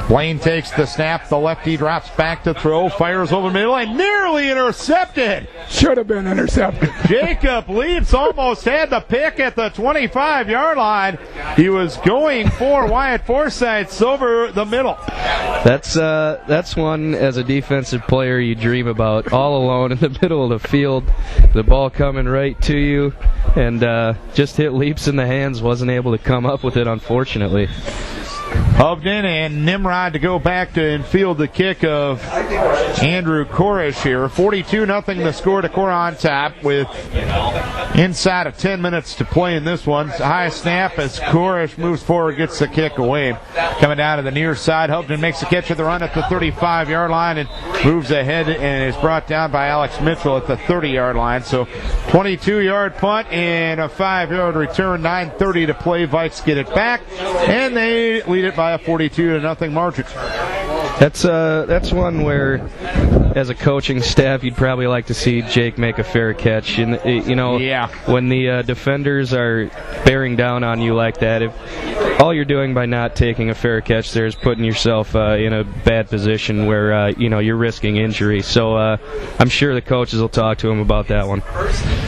Blaine takes the snap. The lefty drops back to throw. Fires over the middle and nearly intercepted. Should have been intercepted. Jacob Leaps almost had the pick at the 25-yard line. He was going for Wyatt Forsyth's over the middle. That's one, as a defensive player, you dream about. All alone in the middle of the field, the ball coming right to you, and just hit Leaps in the hands. Wasn't able to come up with it, unfortunately. Hovden and Nimrod to go back to and field the kick of Andrew Korish here. 42-0 the score. Decorah on top with inside of 10 minutes to play in this one. High snap as Korish moves forward, gets the kick away. Coming down to the near side, Hovden makes a catch of the run at the 35-yard line and moves ahead and is brought down by Alex Mitchell at the 30-yard line. So 22-yard punt and a 5-yard return. 9:30 to play. Vikes get it back, and they lead it by a 42-0 margin. That's one where, as a coaching staff, you'd probably like to see Jake make a fair catch. And when the defenders are bearing down on you like that, if all you're doing by not taking a fair catch there is putting yourself in a bad position where you're risking injury. So I'm sure the coaches will talk to him about that one.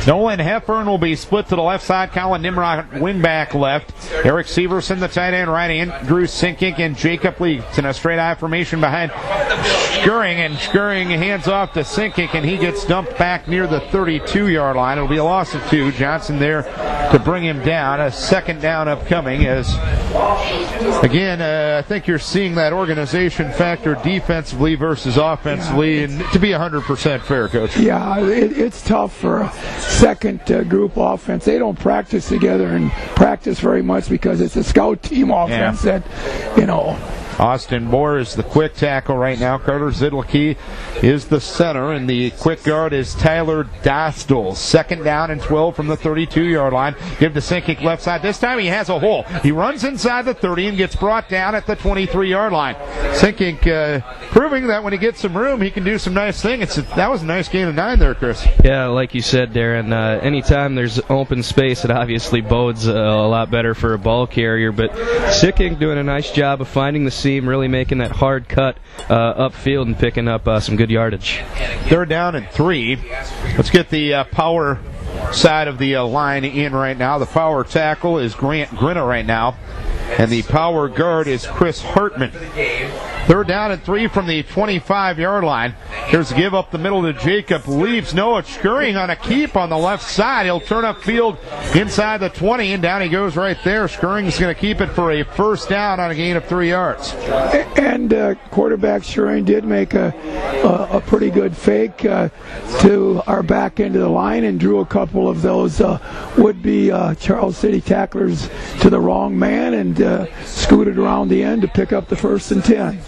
Nolan Heffern will be split to the left side. Colin Nimrod wingback left. Eric Severson, the tight end, right in. Drew Sinkink and Jacob Leaps in a straight eye formation behind Skurring, and Skurring hands off to Sinkink, and he gets dumped back near the 32-yard line. It'll be a loss of 2. Johnson there to bring him down. A 2nd down upcoming as, again, I think you're seeing that organization factor defensively versus offensively, and to be 100% fair, Coach. Yeah, it's tough for a second group offense. They don't practice together and practice very much because it's a scout team offense that, Austin Moore is the quick tackle right now. Carter Zidlicki is the center, and the quick guard is Tyler Dostal. 2nd down and 12 from the 32-yard line. Give to Sinkink left side. This time he has a hole. He runs inside the 30 and gets brought down at the 23-yard line. Sinkink proving that when he gets some room, he can do some nice things. That was a nice gain of 9 there, Chris. Yeah, like you said, Darren, anytime there's open space, it obviously bodes a lot better for a ball carrier. But Sinkink doing a nice job of finding the seam, really making that hard cut upfield and picking up some good yardage. 3rd down and 3. Let's get the power side of the line in right now. The power tackle is Grant Grinna right now, and the power guard is Chris Hartman. 3rd down and 3 from the 25-yard line. Here's a give up the middle to Jacob Leaps. Noah Skurring on a keep on the left side. He'll turn upfield inside the 20, and down he goes right there. Skurring's going to keep it for a 1st down on a gain of 3 yards. And quarterback Skurring did make a pretty good fake to our back end of the line and drew a couple of those would-be Charles City tacklers to the wrong man and scooted around the end to pick up the 1st and 10.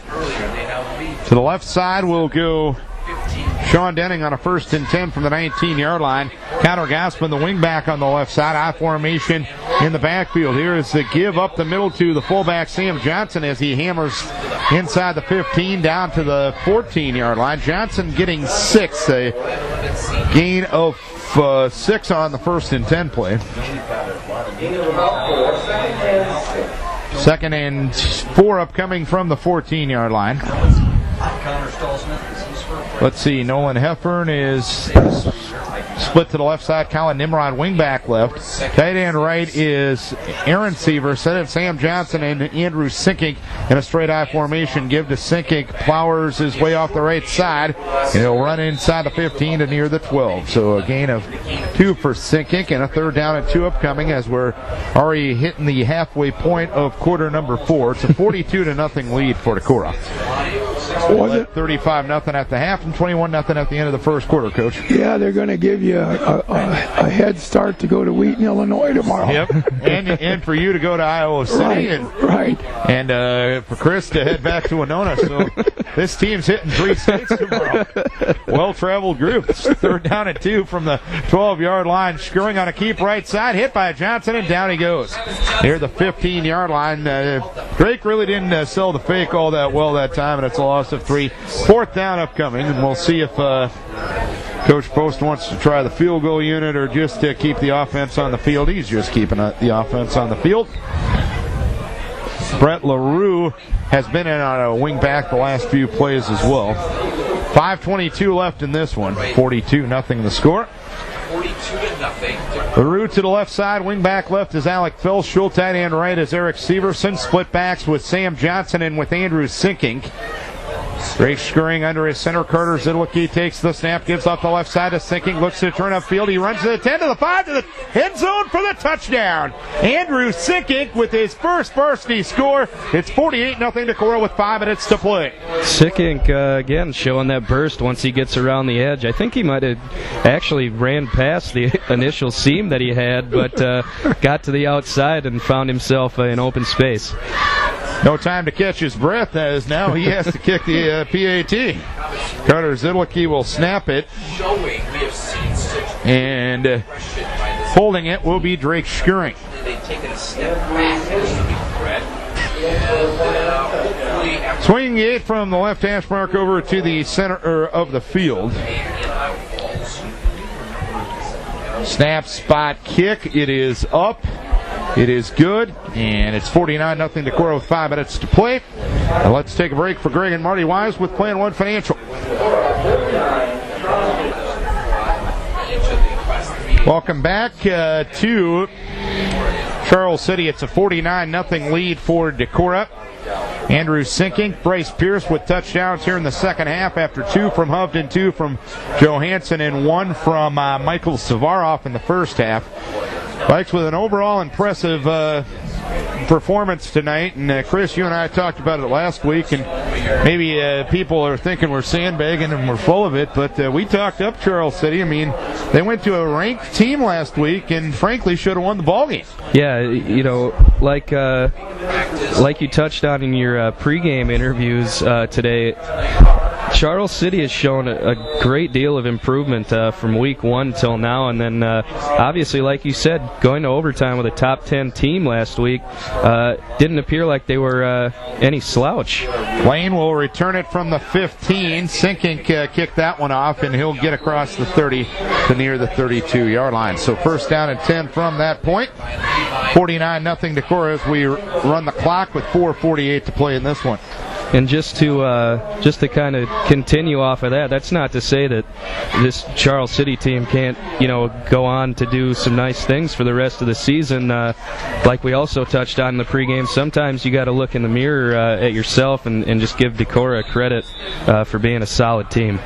To the left side will go Sean Denning on a 1st and 10 from the 19-yard line. Connor Gaspin, the wingback on the left side. I formation in the backfield. Here is the give up the middle to the fullback Sam Johnson as he hammers inside the 15 down to the 14-yard line. Johnson getting 6, a gain of 6 on the 1st and 10 play. 2nd and 4 upcoming from the 14-yard line. Let's see, Nolan Heffern is split to the left side. Colin Nimrod, wingback left. Tight end right is Aaron Severson, Sam Johnson, and Andrew Sinkink in a straight eye formation. Give to Sinkink, plows his way off the right side, and he'll run inside the 15 to near the 12. So a gain of 2 for Sinkink, and a 3rd down and 2 upcoming as we're already hitting the halfway point of quarter number 4. It's a 42-0 lead for Decorah. Was it 35-0 at the half and 21-0 at the end of the first quarter, Coach? Yeah, they're going to give you a head start to go to Wheaton, Illinois tomorrow. Yep, and for you to go to Iowa City, and for Chris to head back to Winona. So this team's hitting 3 states tomorrow. Well-traveled group. Third down and 2 from the 12-yard line. Screwing on a keep right side, hit by Johnson, and down he goes. Near the 15-yard line. Drake really didn't sell the fake all that well that time, and it's a loss of 3. Fourth down upcoming, and we'll see if Coach Post wants to try the field goal unit or just to keep the offense on the field. He's just keeping the offense on the field. Brett LaRue has been in on a wing back the last few plays as well. 5:22 left in this one. 42-0 the score. 42-0. LaRue to the left side. Wing back left is Alec Felschul. Tight end right is Eric Severson. Split backs with Sam Johnson and with Andrew Sinkink. Drake scurrying under his center. Carter Zidlicki takes the snap, gives off the left side to Sinkink, looks to turn upfield. He runs to the 10, to the 5, to the end zone for the touchdown. Andrew Sinkink with his first varsity score. It's 48-0 Decorah with 5 minutes to play. Sinkink, again, showing that burst once he gets around the edge. I think he might have actually ran past the initial seam that he had, but got to the outside and found himself in open space. No time to catch his breath, as now he has to kick the PAT. Carter Zidlicki will snap it. And holding it will be Drake Schuring. Swinging it from the left hash mark over to the center of the field. Snap, spot, kick. It is up. It is good, and it's 49-0 Decorah with 5 minutes to play. Now let's take a break for Greg and Marty Wise with Plan One Financial. Welcome back to Charles City. It's a 49-0 lead for Decorah. Andrew Sinkink, Bryce Pierce with touchdowns here in the second half after 2 from Hovden, 2 from Johansson, and 1 from Michael Savaroff in the first half. Bikes with an overall impressive performance tonight, and Chris, you and I talked about it last week, and maybe people are thinking we're sandbagging and we're full of it, but we talked up Charles City. I mean, they went to a ranked team last week and frankly should have won the ballgame. Yeah, you know, like you touched on in your pregame interviews today, Charles City has shown a great deal of improvement from week 1 till now, and then obviously, like you said, going to overtime with a top 10 team last week, didn't appear like they were any slouch. Lane will return it from the 15. Sinkink kicked that one off, and he'll get across the 30 to near the 32-yard line. So first down and 10 from that point. 49-0 Decorah as we run the clock with 4:48 to play in this one. And just to kind of continue off of that, that's not to say that this Charles City team can't, go on to do some nice things for the rest of the season. Like we also touched on in the pregame, sometimes you got to look in the mirror at yourself and just give Decorah credit for being a solid team.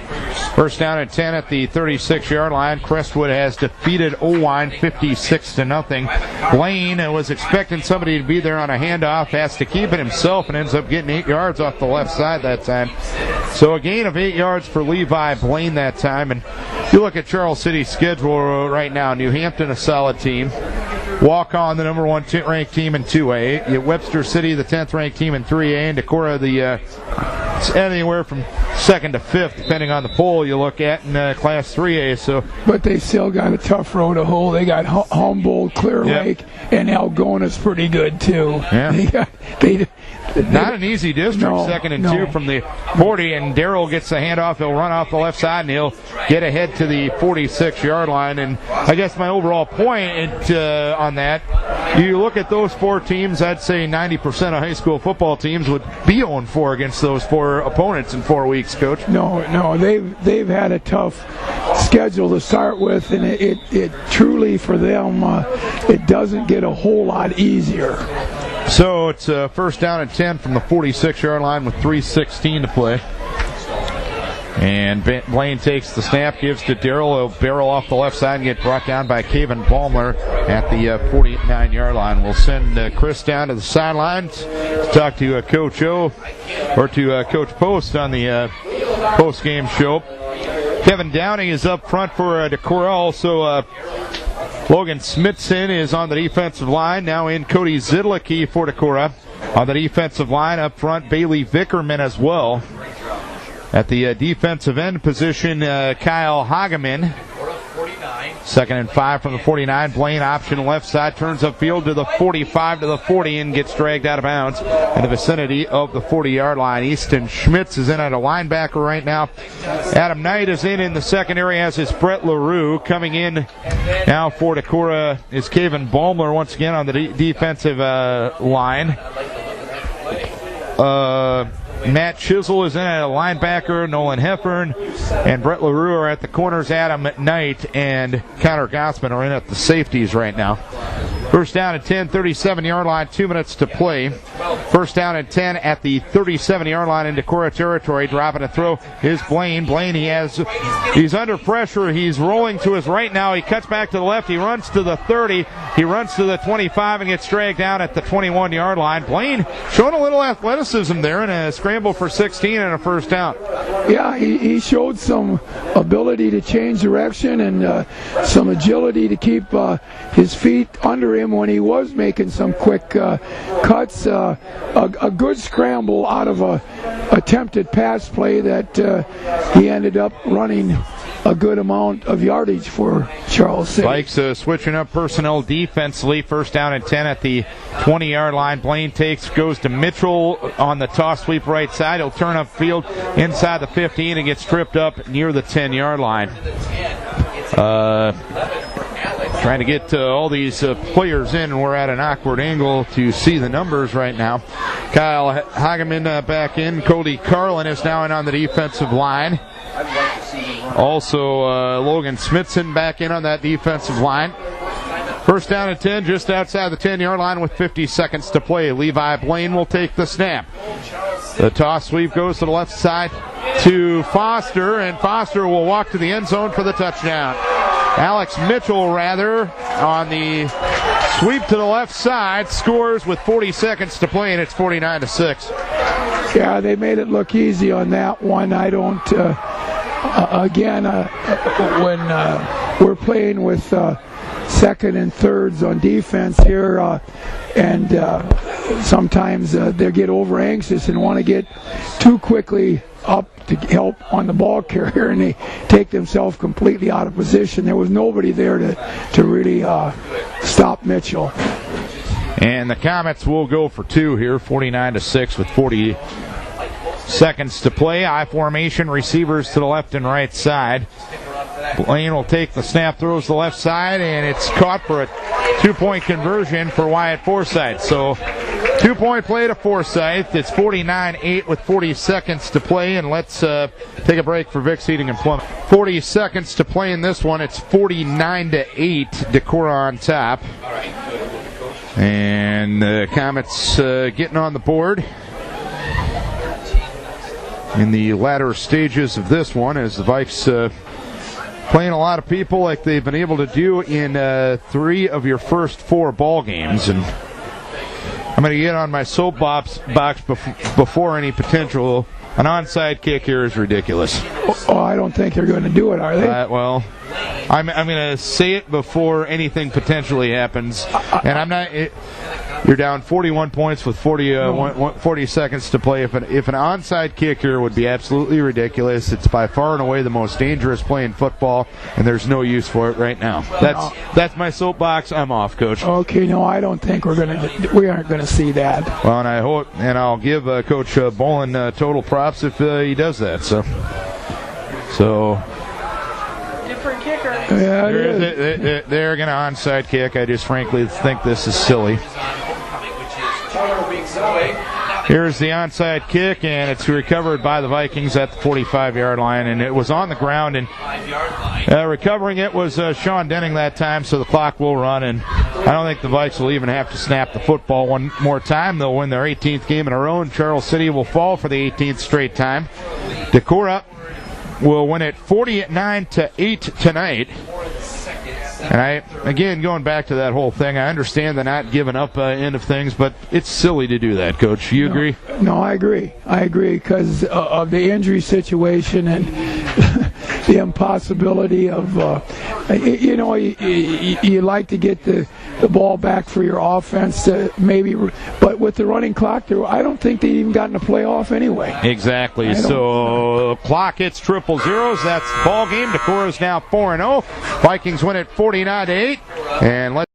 First down and 10 at the 36-yard line. Crestwood has defeated Owine 56-0. Lane was expecting somebody to be there on a handoff, has to keep it himself, and ends up getting 8 yards off the left side that time. So a gain of 8 yards for Levi Blaine that time. And you look at Charles City's schedule right now. New Hampton, a solid team. Walk-On, the number 1 ranked team in 2A. You have Webster City, the 10th ranked team in 3A. And Decorah, it's anywhere from 2nd to 5th, depending on the poll you look at in Class 3A. But they still got a tough road to hoe. They got Humboldt, Clear Lake, and Algona's pretty good too. Yeah. Not an easy district. No, 2nd and 2 from the 40, and Darrell gets the handoff. He'll run off the left side, and he'll get ahead to the 46-yard line. And I guess my overall point on that, you look at those 4 teams, I'd say 90% of high school football teams would be 0-4 against those 4 opponents in 4 weeks, Coach. No, they've had a tough schedule to start with, and it truly for them it doesn't get a whole lot easier. So it's first down and 10 from the 46-yard line with 3:16 to play. And Blaine takes the snap, gives to Darrell. He'll barrel off the left side and get brought down by Kevin Baumler at the 49-yard line. We'll send Chris down to the sidelines to talk to Coach O, or to Coach Post on the post-game show. Kevin Downing is up front for Decorah. Also, Logan Smithson is on the defensive line. Now in Cody Zidlicki for Decorah. On the defensive line up front, Bailey Vickerman as well. At the defensive end position, Kyle Hageman. 2nd and 5 from the 49. Blaine option left side, turns upfield to the 45 to the 40 and gets dragged out of bounds in the vicinity of the 40-yard line. Easton Schmitz is in at a linebacker right now. Adam Knight is in the secondary, as is Brett LaRue. Coming in now for Decorah is Kevin Baumler once again on the defensive line. Matt Chisel is in at a linebacker. Nolan Heffern and Brett LaRue are at the corners. Adam Knight and Connor Gossman are in at the safeties right now. First down at 10, 37-yard line, 2 minutes to play. First down at 10 at the 37-yard line in Decorah territory. Dropping a throw is Blaine. Blaine, he's under pressure. He's rolling to his right now. He cuts back to the left. He runs to the 30. He runs to the 25 and gets dragged down at the 21-yard line. Blaine showing a little athleticism there in a scramble for 16 and a first down. Yeah, he showed some ability to change direction and some agility to keep his feet under him when he was making some quick cuts. A good scramble out of a attempted pass play that he ended up running a good amount of yardage for Charles City. Vikes switching up personnel defensively. First down and 10 at the 20-yard line. Blaine goes to Mitchell on the toss sweep right side. He'll turn up field inside the 15 and gets tripped up near the 10-yard line. Trying to get all these players in, and we're at an awkward angle to see the numbers right now. Kyle Hageman back in. Cody Carlin is now in on the defensive line. Also, Logan Smithson back in on that defensive line. First down at 10, just outside the 10-yard line with 50 seconds to play. Levi Blaine will take the snap. The toss sweep goes to the left side to Foster, and Foster will walk to the end zone for the touchdown. Alex Mitchell, on the sweep to the left side, scores with 40 seconds to play, and it's 49-6. Yeah, they made it look easy on that one. I don't, when we're playing with second and thirds on defense here, and sometimes they get over anxious and want to get too quickly up to help on the ball carrier, and they take themselves completely out of position. There was nobody there to really stop Mitchell. And the Comets will go for two here, 49-6 with 40 seconds to play. I formation, receivers to the left and right side. Blaine will take the snap, throws the left side, and it's caught for a 2-point conversion for Wyatt Forsyth. So 2-point play to Forsyth. It's 49-8 with 40 seconds to play, and let's take a break for Vicks Heating and Plumbing. 40 seconds to play in this one. It's 49-8, Decorah on top. And the Comets getting on the board in the latter stages of this one, as the Vikes playing a lot of people like they've been able to do in 3 of your first 4 ball games. And I'm going to get on my soapbox before any potential. An onside kick here is ridiculous. Oh, I don't think they're going to do it, are they? Well, I'm going to say it before anything potentially happens. And I'm not. You're down 41 points with 40 seconds to play. If an onside kick here would be absolutely ridiculous. It's by far and away the most dangerous play in football, and there's no use for it right now. That's my soapbox. I'm off, Coach. Okay, no, I don't think we aren't going to see that. Well, and I hope, and I'll give Coach Bolin total props if he does that. So. Different kicker. Yeah, they're going to onside kick. I just frankly think this is silly. Here's the onside kick, and it's recovered by the Vikings at the 45-yard line, and it was on the ground, and recovering it was Sean Denning that time, so the clock will run, and I don't think the Vikes will even have to snap the football one more time. They'll win their 18th game in a row, and Charles City will fall for the 18th straight time. Decorah will win it 49-8 tonight. And again, going back to that whole thing, I understand the not giving up end of things, but it's silly to do that, Coach. You agree? No, I agree. I agree because of the injury situation and the impossibility of, you like to get the ball back for your offense to maybe, but with the running clock there, I don't think they even got in the playoff anyway. Exactly. So clock hits 000. That's the ball game. Decorah is now 4-0. Vikings win it 49-8. And let's